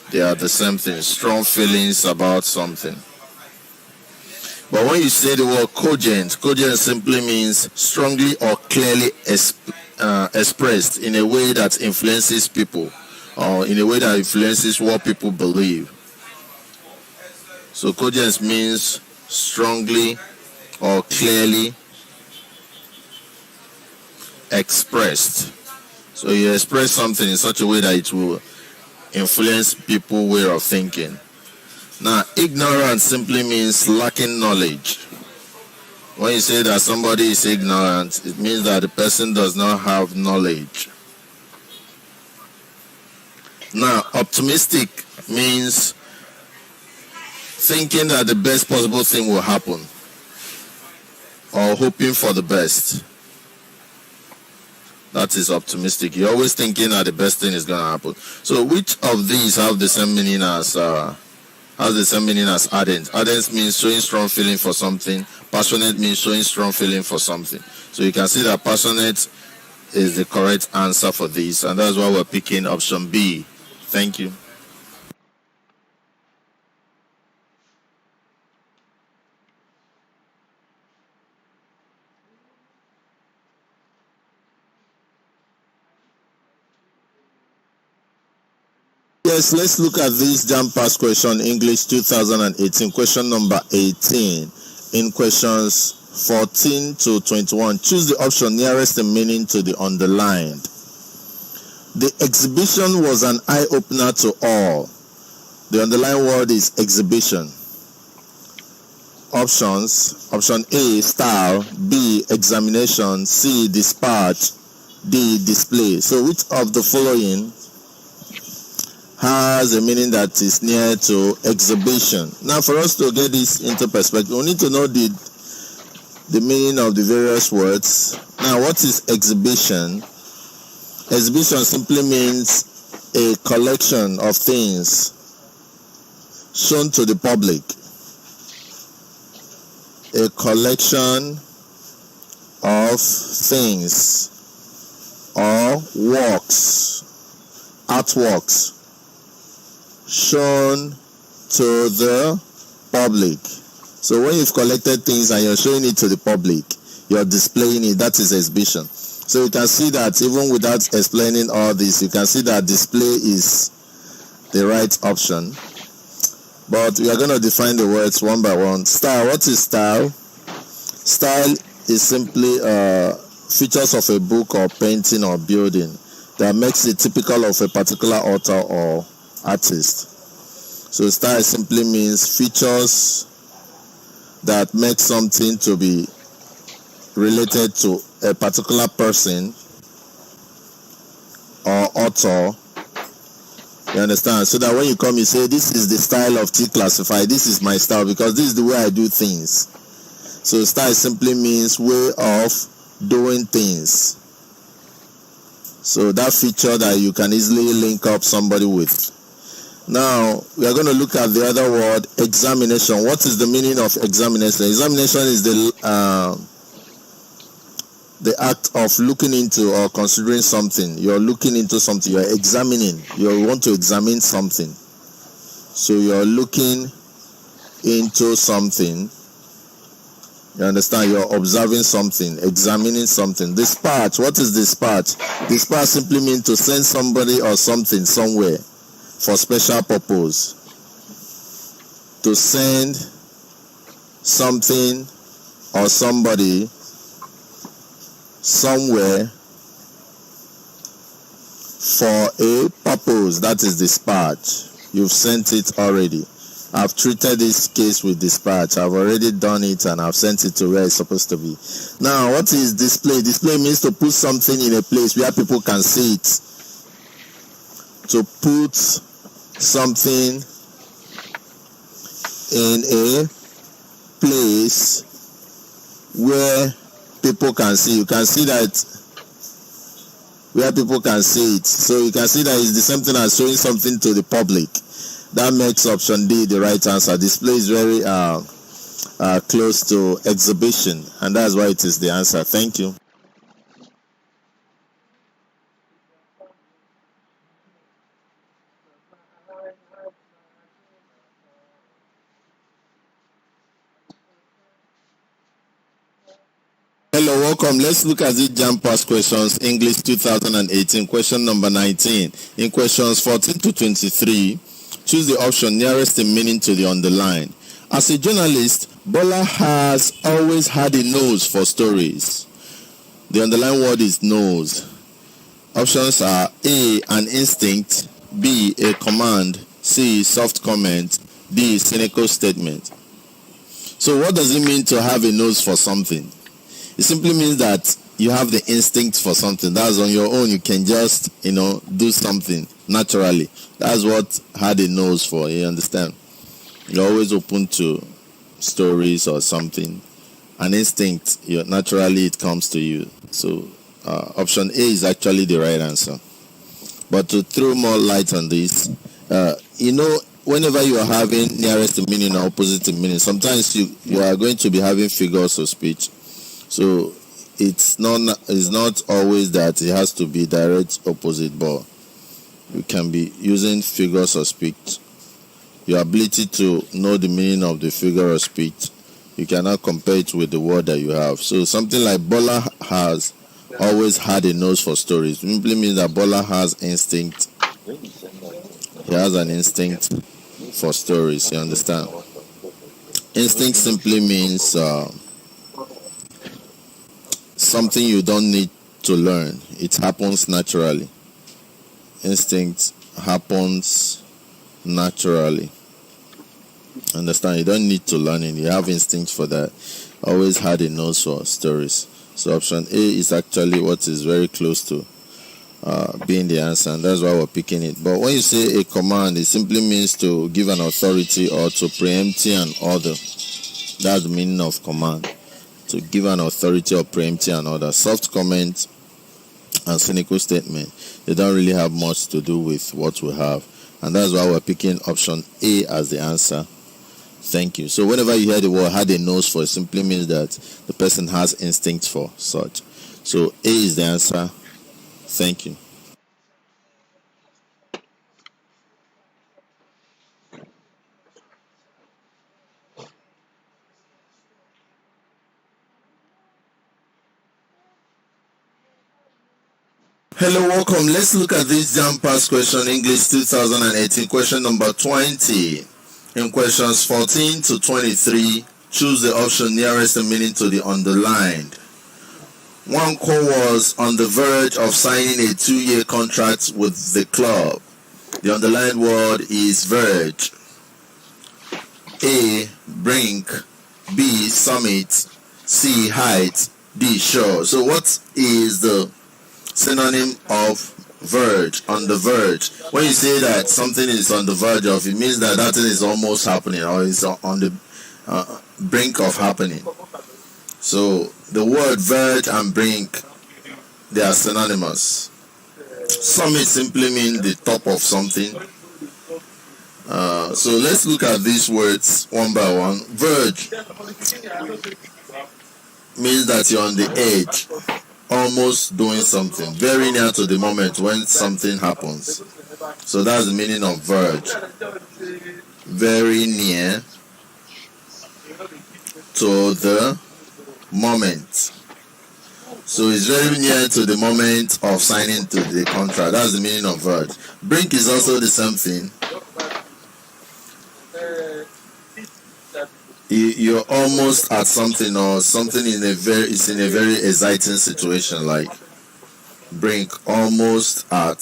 they are the same thing, strong feelings about something. But when you say the word cogent, cogent simply means strongly or clearly expressed in a way that influences people, or in a way that influences what people believe. So cogent means strongly or clearly expressed. So you express something in such a way that it will influence people's way of thinking. Now, ignorant simply means lacking knowledge. When you say that somebody is ignorant, it means that the person does not have knowledge. Now, optimistic means thinking that the best possible thing will happen, or hoping for the best. That is optimistic. You're always thinking that the best thing is going to happen. So which of these have the same meaning as ardent? Ardent means showing strong feeling for something. Passionate means showing strong feeling for something. So you can see that passionate is the correct answer for this, and that's why we're picking option B. Thank you. Yes, let's look at this JAMB past question, English 2018, question number 18. In questions 14 to 21, choose the option nearest in meaning to the underlined. The exhibition was an eye-opener to all. The underlined word is exhibition. Options: option A, style; B, examination; C, dispatch; D, display. So which of the following has a meaning that is near to exhibition? Now, for us to get this into perspective, we need to know the meaning of the various words. Now, what is exhibition? Exhibition simply means a collection of things shown to the public. A collection of things or works, artworks, shown to the public. So when you've collected things and you're showing it to the public, you're displaying it. That is exhibition. So you can see that even without explaining all this, you can see that display is the right option. But we are going to define the words one by one. Style. What is style? Style is simply features of a book or painting or building that makes it typical of a particular author or artist. So style simply means features that make something to be related to a particular person or author. You understand? So that when you come, you say, this is the style of Tclassified. This is my style because this is the way I do things. So style simply means way of doing things. So that feature that you can easily link up somebody with. Now, we are going to look at the other word, examination. What is the meaning of examination? Examination is the act of looking into or considering something. You're looking into something. You're examining. You want to examine something. So you're looking into something. You understand? You're observing something, examining something. Dispatch. What is dispatch? Dispatch simply means to send somebody or something somewhere for special purpose. To send something or somebody somewhere for a purpose, that is dispatch. You've sent it already. I've treated this case with dispatch. I've already done it and I've sent it to where it's supposed to be. Now, what is display? Display means to put something in a place where people can see it. To put something in a place where people can see. You can see that where people can see it. So you can see that it's the same thing as showing something to the public. That makes option D the right answer. Display is very close to exhibition, and that's why it is the answer. Thank you. Hello, welcome. Let's look at the JAMB past questions, English 2018, question number 19. In questions 14 to 23, choose the option nearest in meaning to the underline. As a journalist, Bola has always had a nose for stories. The underlined word is nose. Options are A, an instinct, B, a command, C, soft comment, D, cynical statement. So what does it mean to have a nose for something? It simply means that you have the instinct for something. That's on your own. You can just, do something naturally. That's what had a nose for. You understand? You're always open to stories or something. An instinct, naturally it comes to you. So option A is actually the right answer. But to throw more light on this, whenever you are having nearest to meaning or opposite to meaning, sometimes you are going to be having figures of speech. So it's not always that it has to be direct opposite, but you can be using figures of speech. Your ability to know the meaning of the figure of speech, you cannot compare it with the word that you have. So something like Bola has always had a nose for stories simply means that Bola has instinct. He has an instinct for stories. You understand? Instinct simply means something you don't need to learn. It happens naturally. Instinct happens naturally. Understand? You don't need to learn it. You have instinct for that. Always had a nose for stories. So option A is actually what is very close to being the answer, and that's why we're picking it. But when you say a command, it simply means to give an authority or to preempt an order. That's the meaning of command. To give an authority or preempt an order. Soft comment and cynical statement, they don't really have much to do with what we have, and that's why we're picking option A as the answer. Thank you. So whenever you hear the word had a nose for, it simply means that the person has instinct for such. So A is the answer. Thank you. Hello, welcome. Let's look at this JAMB past question, English 2018, question number 20. In questions 14 to 23, choose the option nearest in meaning to the underlined. One call was on the verge of signing a 2-year contract with the club. The underlined word is verge. A, brink, B, summit, C, height, D, shore. So what is the synonym of verge? On the verge. When you say that something is on the verge of, it means that that thing is almost happening or is on the brink of happening. So the word verge and brink, they are synonymous. Summit simply means the top of something. So let's look at these words one by one. Verge means that you're on the edge, almost doing something, very near to the moment when something happens. So that's the meaning of verge. Very near to the moment. So it's very near to the moment of signing to the contract. That's the meaning of verge. Brink is also the same thing. You're almost at something, or something it's in a very exciting situation, like brink, almost at,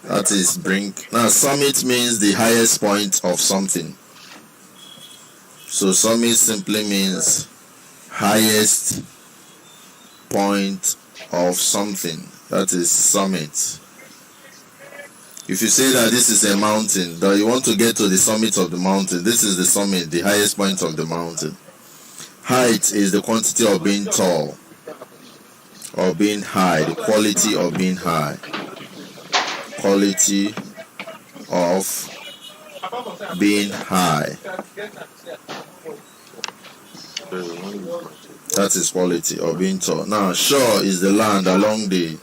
that is brink. Now summit means the highest point of something. So summit simply means highest point of something. That is summit. If you say that this is a mountain, that you want to get to the summit of the mountain, this is the summit, the highest point of the mountain. Height is the quantity of being tall or being high, the quality of being high. Quality of being high. That is quality of being tall. Now, shore is the land along the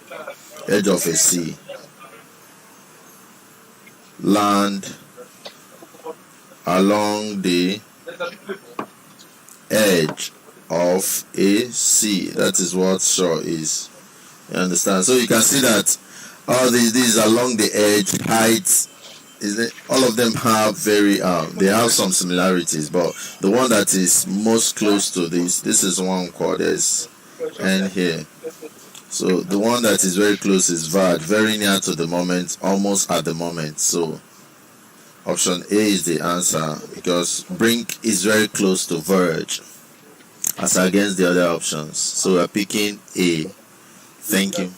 edge of a sea. Land along the edge of a sea. That is what shore is. You understand? So you can see that all these along the edge, heights, all of them have they have some similarities, but the one that is most close to this is one called as N here. So the one that is very close is VAD, very near to the moment, almost at the moment. So option A is the answer, because brink is very close to verge as against the other options. So we're picking A. Thank you.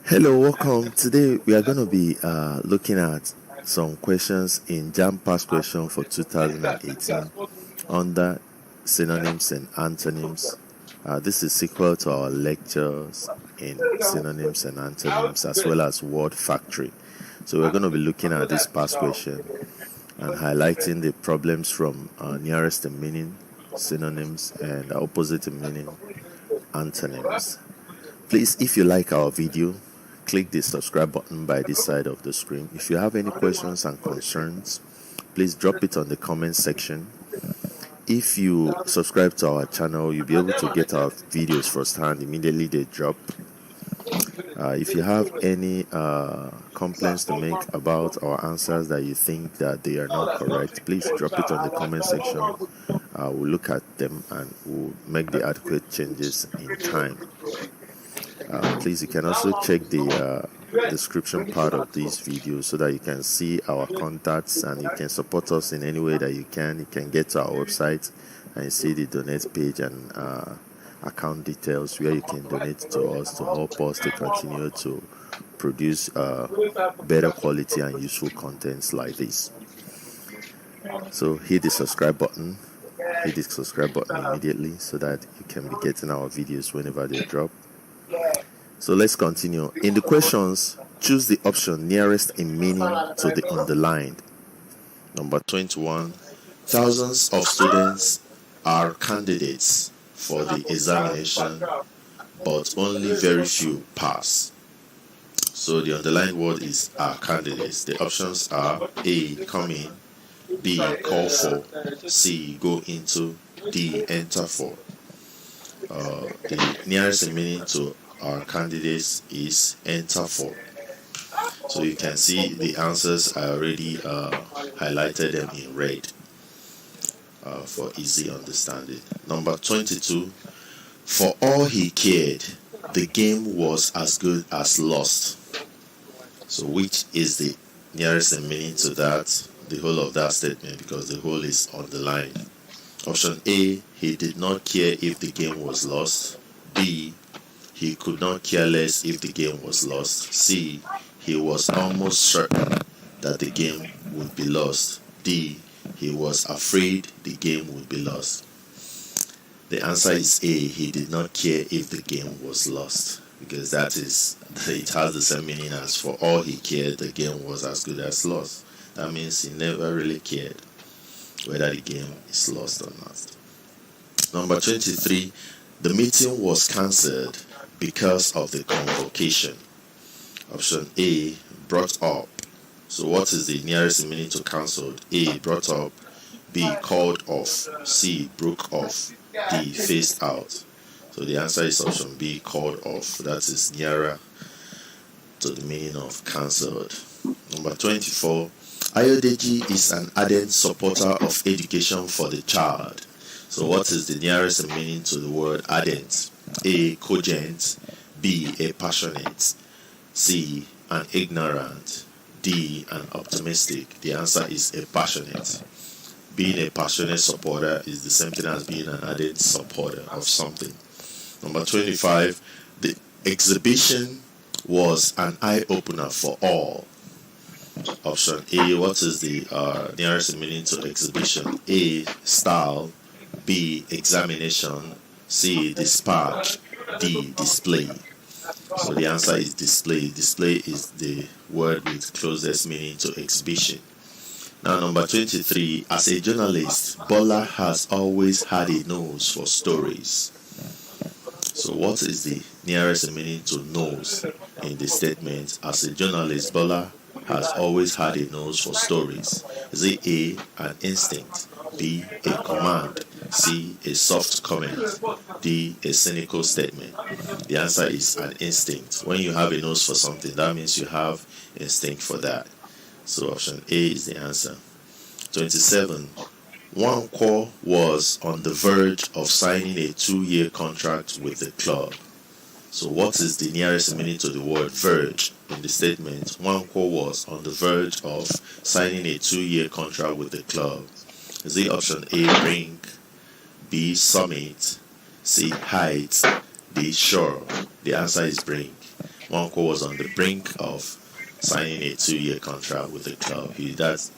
Hello, welcome. Today we are going to be looking at some questions in JAMB past question for 2018 under synonyms and antonyms. This is sequel to our lectures in synonyms and antonyms, as well as word factory. So we're going to be looking at this past question and highlighting the problems from nearest in meaning, synonyms, and opposite in meaning, antonyms. Please, if you like our video, click the subscribe button by this side of the screen. If you have any questions and concerns, please drop it on the comment section. If you subscribe to our channel, you'll be able to get our videos firsthand immediately they drop. If you have any complaints to make about our answers that you think that they are not correct, please drop it on the comment section. We'll look at them and we'll make the adequate changes in time. Please, you can also check the description part of these videos so that you can see our contacts and you can support us in any way that you can. You can get to our website and see the donate page and account details where you can donate to us to help us to continue to produce better quality and useful contents like this. So hit the subscribe button. Hit the subscribe button immediately so that you can be getting our videos whenever they drop. So let's continue. In the questions, choose the option nearest in meaning to the underlined. Number 21. Thousands of students are candidates for the examination, but only very few pass. So the underlined word is are candidates. The options are A, come in, B, call for, C, go into, D, enter for. The nearest in meaning to our candidates is enter for. So you can see the answers. I already highlighted them in red for easy understanding. Number 22. For all he cared, the game was as good as lost. So which is the nearest in meaning to that? The whole of that statement, because the whole is underlined. Option A, he did not care if the game was lost. B, he could not care less if the game was lost. C, he was almost certain that the game would be lost. D, he was afraid the game would be lost. The answer is A, he did not care if the game was lost, because it has the same meaning as for all he cared, the game was as good as lost. That means he never really cared whether the game is lost or not. Number 23, the meeting was cancelled because of the convocation. Option A, brought up. So what is the nearest meaning to cancelled? A. Brought up. B. Called off. C. Broke off. D. Phased out. So the answer is option B, called off. That is nearer to the meaning of cancelled. Number 24. Ayodeji is an ardent supporter of education for the child. So what is the nearest meaning to the word ardent? A. Cogent. B. A passionate. C. An ignorant. D. An optimistic. The answer is a passionate. Being a passionate supporter is the same thing as being an ardent supporter of something. Number 25. The exhibition was an eye-opener for all. Option A. What is the nearest meaning to exhibition? A. Style. B. Examination. C. Dispatch. D. Display. So the answer is display. Display is the word with closest meaning to exhibition. Now number 23. As a journalist, Bola has always had a nose for stories. So what is the nearest meaning to nose in the statement? As a journalist, Bola has always had a nose for stories. Is it A. An instinct? B. A command? C. A soft comment? D. A cynical statement? The answer is an instinct. When you have a nose for something, that means you have instinct for that. So option A is the answer. 27. Nwankwo was on the verge of signing a 2-year contract with the club. So what is the nearest meaning to the word verge in the statement? Nwankwo was on the verge of signing a 2-year contract with the club. Is it option A, brink? B, summit? C, height? D, shore? The answer is brink. Nwankwo was on the brink of signing a 2-year contract with the club.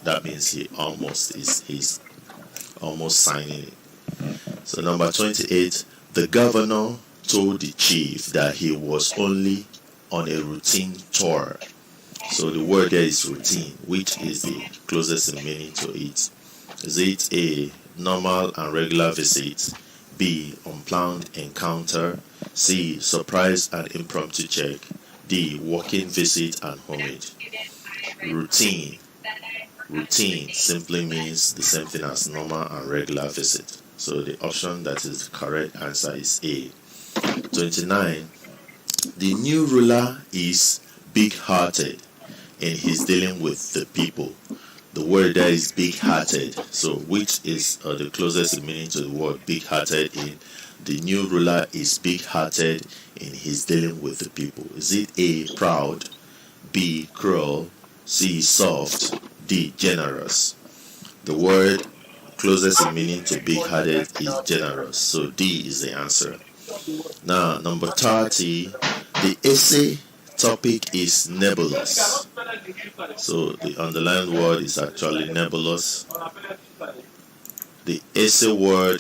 That means he's almost signing it. So number 28, the governor told the chief that he was only on a routine tour. So the word there is routine, which is the closest meaning to it. Is it A, normal and regular visit? B, unplanned encounter? C, surprise and impromptu check? D, walking visit and homage? Routine. Routine simply means the same thing as normal and regular visit. So the option that is the correct answer is A. 29. The new ruler is big-hearted in his dealing with the people. The word there is big-hearted. So which is the closest meaning to the word big-hearted in the new ruler is big-hearted in his dealing with the people? Is it A, proud? B, cruel? C, soft? D, generous? The word closest in meaning to big-hearted is generous. So D is the answer. Now, number 30, the essay topic is nebulous. So the underlined word is actually nebulous. The essay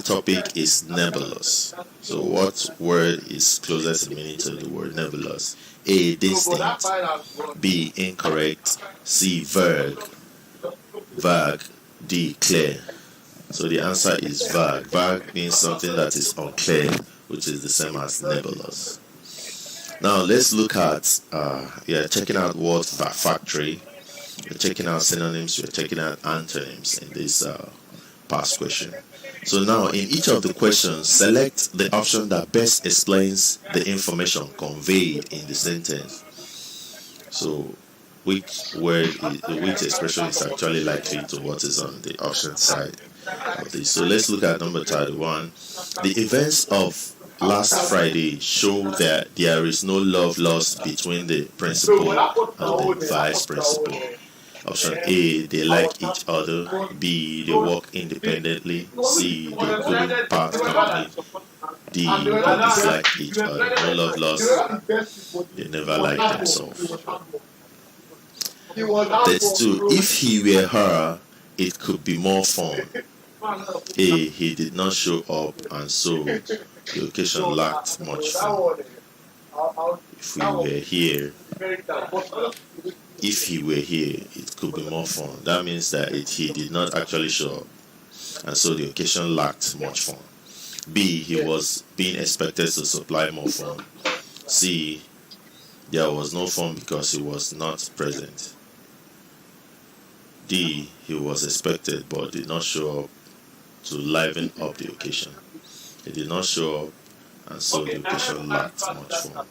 topic is nebulous. So what word is closest in meaning to the word nebulous? A, distinct. B, incorrect. C, vague. D, clear. So the answer is vague. Vague means something that is unclear, which is the same as nebulous. Now let's look at, checking out word factory. We're checking out synonyms, we're checking out antonyms in this past question. So now in each of the questions, select the option that best explains the information conveyed in the sentence. So which expression is actually likely to what is on the option side of this. So let's look at number 31. The events of last Friday show that there is no love lost between the principal and the vice principal. Option A, they like each other. B, they work independently. C, they couldn't part company. D, they dislike each other. No love lost. They never liked themselves. 32. If he were her, it could be more fun. A, he did not show up, and so the occasion lacked much fun. If he were here, it could be more fun. That means that he did not actually show up, and so the occasion lacked much fun. B, he was being expected to supply more fun. C, There was no fun because he was not present. D. He was expected but did not show up to liven up the occasion. He did not show up, and so the occasion lacked much fun.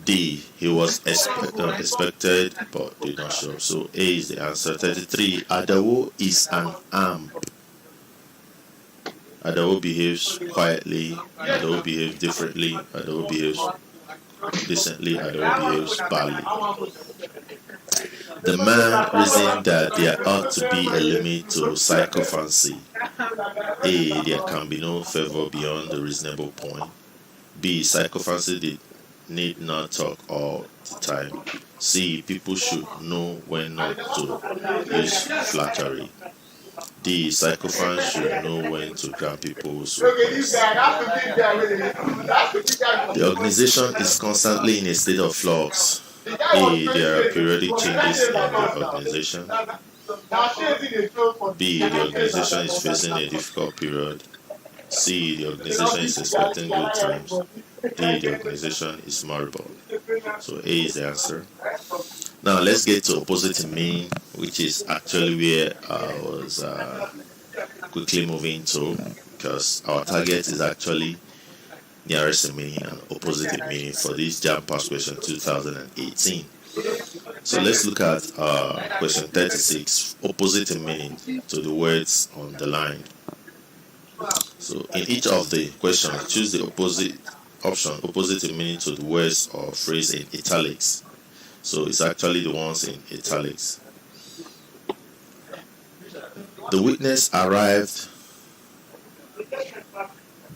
D. He was expected but did not show up. So A is the answer. 33. Adawo is an arm. Adawo behaves quietly. Adawo behaves differently. Adawo behaves decently. Adawo behaves badly. The man reasoned that there ought to be a limit to sycophancy. A. There can be no favor beyond the reasonable point. B. Sycophancy need not talk all the time. C. People should know when not to use flattery. D. Sycophants should know when to grant people's requests. The organization is constantly in a state of flux. A. There are periodic changes in the organization. B. The organization is facing a difficult period. C. The organization is expecting good times. D. The organization is moribund. So A is the answer. Now let's get to opposite meaning, which is actually where I was quickly moving to, because our target is actually nearest meaning and opposite meaning for this JAMB past question 2018. So let's look at question 36, opposite meaning to the words on the line. So in each of the questions, choose the opposite option, opposite meaning to the words or phrase in italics. So it's actually the ones in italics. The witness arrived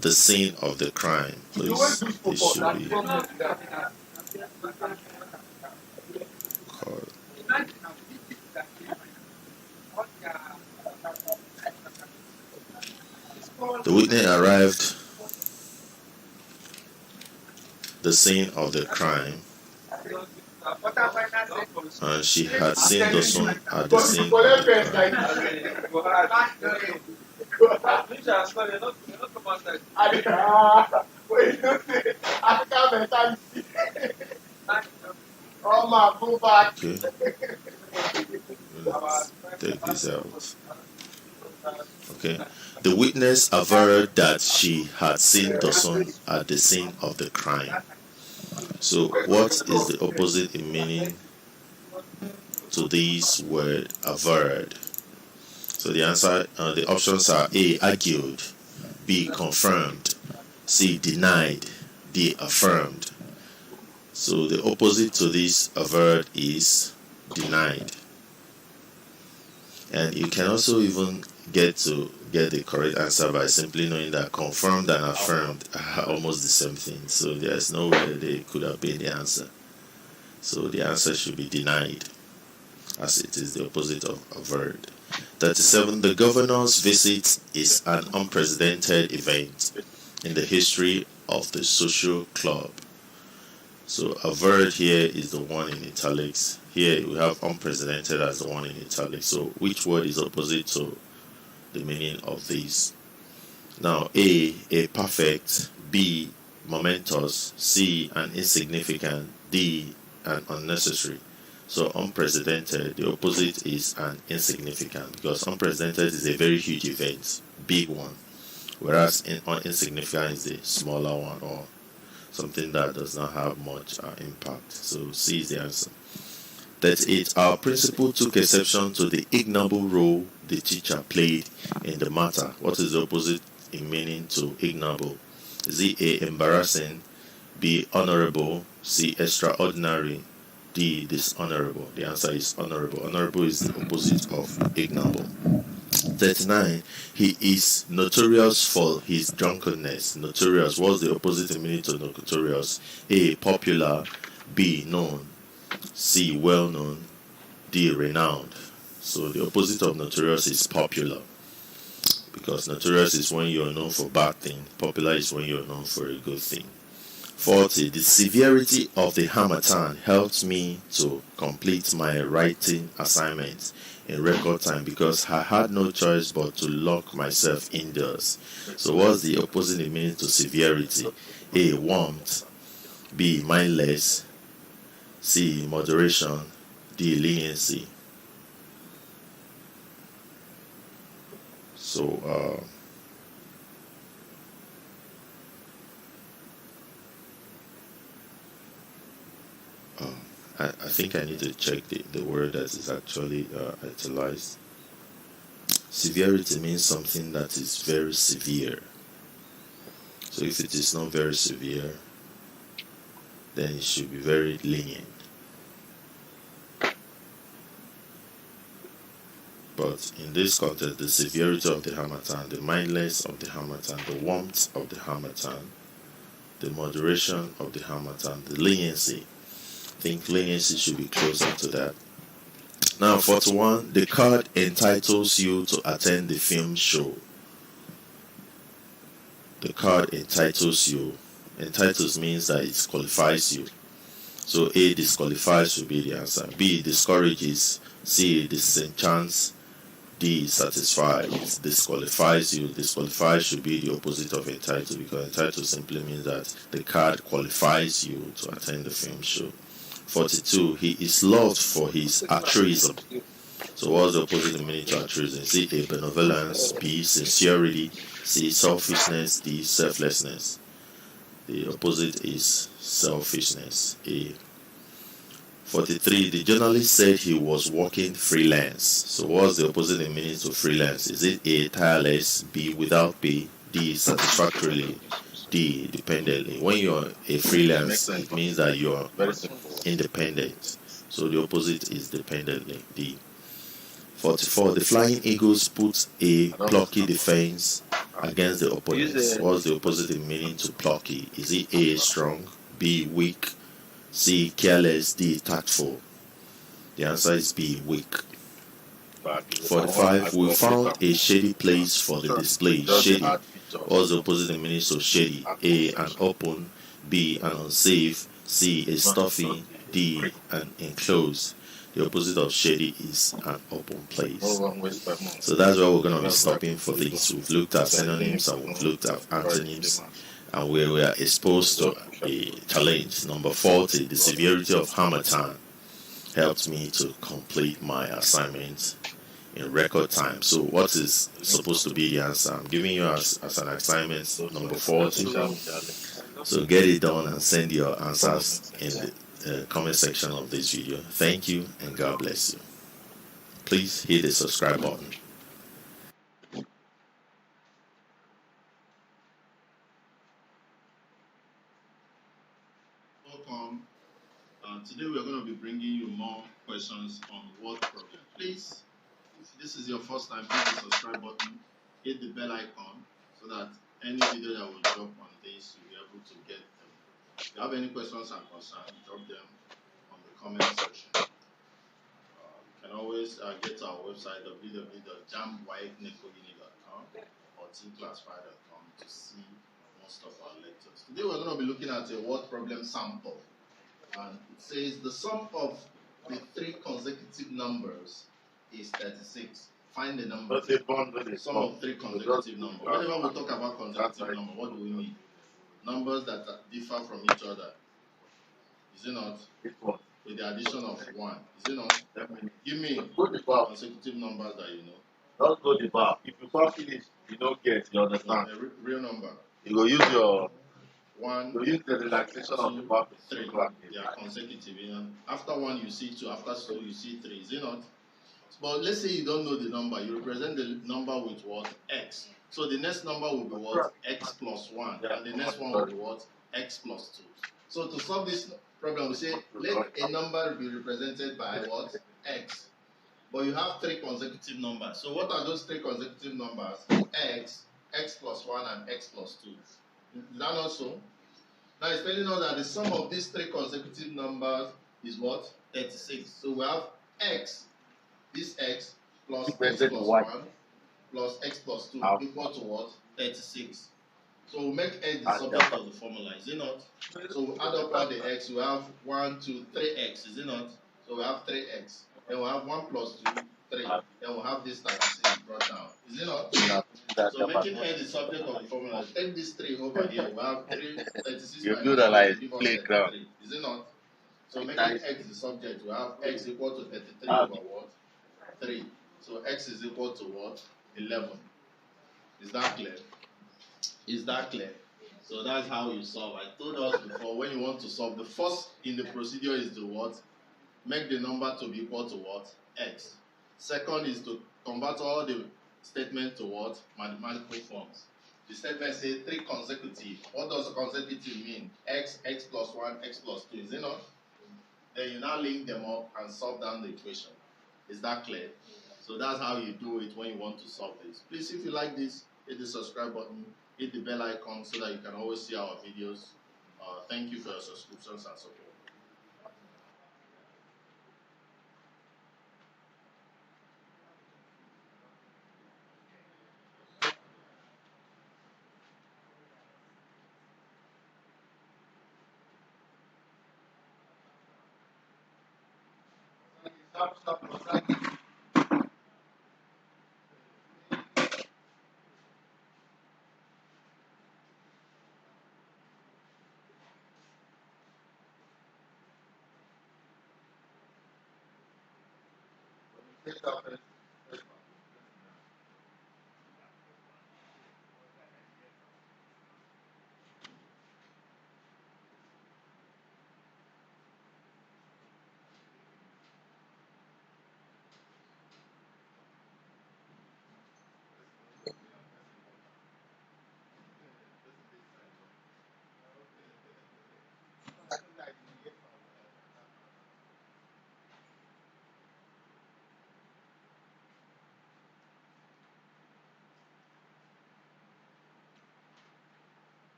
the scene of the crime. Please, it should be called. The witness arrived the scene of the crime, and she had seen the son at the scene of the crime. Okay. Let's take this out. Okay. The witness averred that she had seen the son at the scene of the crime. So what is the opposite in meaning to this word averred? So the answer, the options are A, argued, B, confirmed, C, denied, D, affirmed. So the opposite to this averred is denied. And you can also even get the correct answer by simply knowing that confirmed and affirmed are almost the same thing. So there's no way they could have been the answer. So the answer should be denied, as it is the opposite of averred. 37. The governor's visit is an unprecedented event in the history of the social club. So averred here is the one in italics. Here we have unprecedented as the one in italics. So which word is opposite to the meaning of these? Now A perfect, B, momentous, C, an insignificant, D, an unnecessary. So unprecedented, the opposite is an insignificant, because unprecedented is a very huge event, big one, whereas insignificant is the smaller one, or something that does not have much impact. So C is the answer. 38. Our principal took exception to the ignoble role the teacher played in the matter. What is the opposite in meaning to ignoble? Is it A, embarrassing, B, honorable, C, extraordinary, D, dishonorable? The answer is honorable. Honorable is the opposite of ignoble. 39. He is notorious for his drunkenness. Notorious. What's the opposite in meaning to notorious? A, popular, B, known, C, well known, D, renowned. So the opposite of notorious is popular, because notorious is when you're known for bad thing, popular is when you're known for a good thing. 40. The severity of the harmattan helped me to complete my writing assignment in record time because I had no choice but to lock myself indoors. So what's the opposite in meaning to severity? A, warmth, B, mindless, C, moderation, D, leniency. So I think I need to check the word that is actually utilized. Severity means something that is very severe. So if it is not very severe, then it should be very lenient. But in this context, the severity of the harmattan, the mildness of the harmattan, the warmth of the harmattan, the moderation of the harmattan, the leniency. I think leniency should be closer to that. Now, 41, the card entitles you to attend the film show. The card entitles you. Entitles means that it qualifies you. So A, disqualifies would be the answer. B, discourages. C, disenchants. D, satisfies. It disqualifies you. Disqualifies should be the opposite of entitled, because entitled simply means that the card qualifies you to attend the film show. 42, he is loved for his altruism. So what's the opposite meaning to altruism? C, A, benevolence. B, sincerity. C, selfishness. D, selflessness. The opposite is selfishness. A. 43, the journalist said he was working freelance. So what's the opposite in meaning to freelance? Is it A, tireless, B, without pay, D, satisfactorily, D, dependently? When you're a freelance, it means that you're independent. So the opposite is dependently, D. 44, the Flying Eagles put a plucky defense against the opponents. What's the opposite in meaning to plucky? Is it A, strong, B, weak, C, careless, D, tactful? The answer is B, weak. 45, we found a shady place for the display. Shady. What's the opposite in meaning to shady? A, an open, B, an unsafe, C, a stuffy, D, an enclosed. The opposite of shady is an open place. So that's where we're going to be stopping for this. We've looked at synonyms and we've looked at antonyms, and we are exposed to a challenge. Number 40, the severity of harmattan helped me to complete my assignment in record time. So what is supposed to be the answer? I'm giving you as an assignment number 40. So get it done and send your answers in the comment section of this video. Thank you and God bless you. Please hit the subscribe button. Welcome. Today we are going to be bringing you more questions on word problem. Please, if this is your first time, hit the subscribe button, hit the bell icon so that any video that will drop on this, you'll be able to get them. If you have any questions and concerns, drop them on the comment section. You can always get to our website www.jambwidnecodini.com or Tclassified.com to see most of our lectures. Today we're going to be looking at a word problem sample. And it says the sum of the three consecutive numbers is 36. Find the number. Sum of three consecutive numbers. Whenever we talk about consecutive number, what do we mean? Numbers that differ from each other. Is it not? With the addition of 1. Is it not? Give me consecutive numbers that you know. Just go the bar. If you can't finish, you don't get, you understand? A real number. You go use your 1, you use the relaxation of the 2, bar. 3. They are consecutive. You know? After 1 you see 2, after 2 you see 3. Is it not? But let's say you don't know the number. You represent the number with what? X. So the next number will be what? X plus 1. And the next one will be what? X plus 2. So to solve this problem, we say let a number be represented by what? X. But you have 3 consecutive numbers. So what are those 3 consecutive numbers? X, X plus 1, and X plus 2. Is that not so? Now it's telling us that the sum of these 3 consecutive numbers is what? 36. So we have X, this X plus X plus 1 plus X plus 2 equal to what? 36. So we make X the subject of the formula, is it not? So we add up all the X, we have 1, 2, 3X, is it not? So we have 3X. Then we have 1 plus 2, 3. Then we have this 36 brought down. Is it not? that So JAMB making has head the subject of the formula. Take this 3 over here. We have 36 you minus build a 3 like will give us playground. 33. Is it not? So It making ties x the subject, we have x equal to 33 Ah, over what? 3. So x is equal to what? 11. Is that clear? Is that clear? So that's how you solve. I told us before, when you want to solve, the first in the procedure is to what? Make the number to be equal to what? X. Second is to convert all the statements to what? Mathematical forms. The statement says 3 consecutive. What does consecutive mean? X, x plus 1, x plus 2. Is it not? Then you now link them up and solve down the equation. Is that clear? So that's how you do it when you want to solve this. Please, if you like this, hit the subscribe button, hit the bell icon so that you can always see our videos. Thank you for your subscriptions and support. Stop.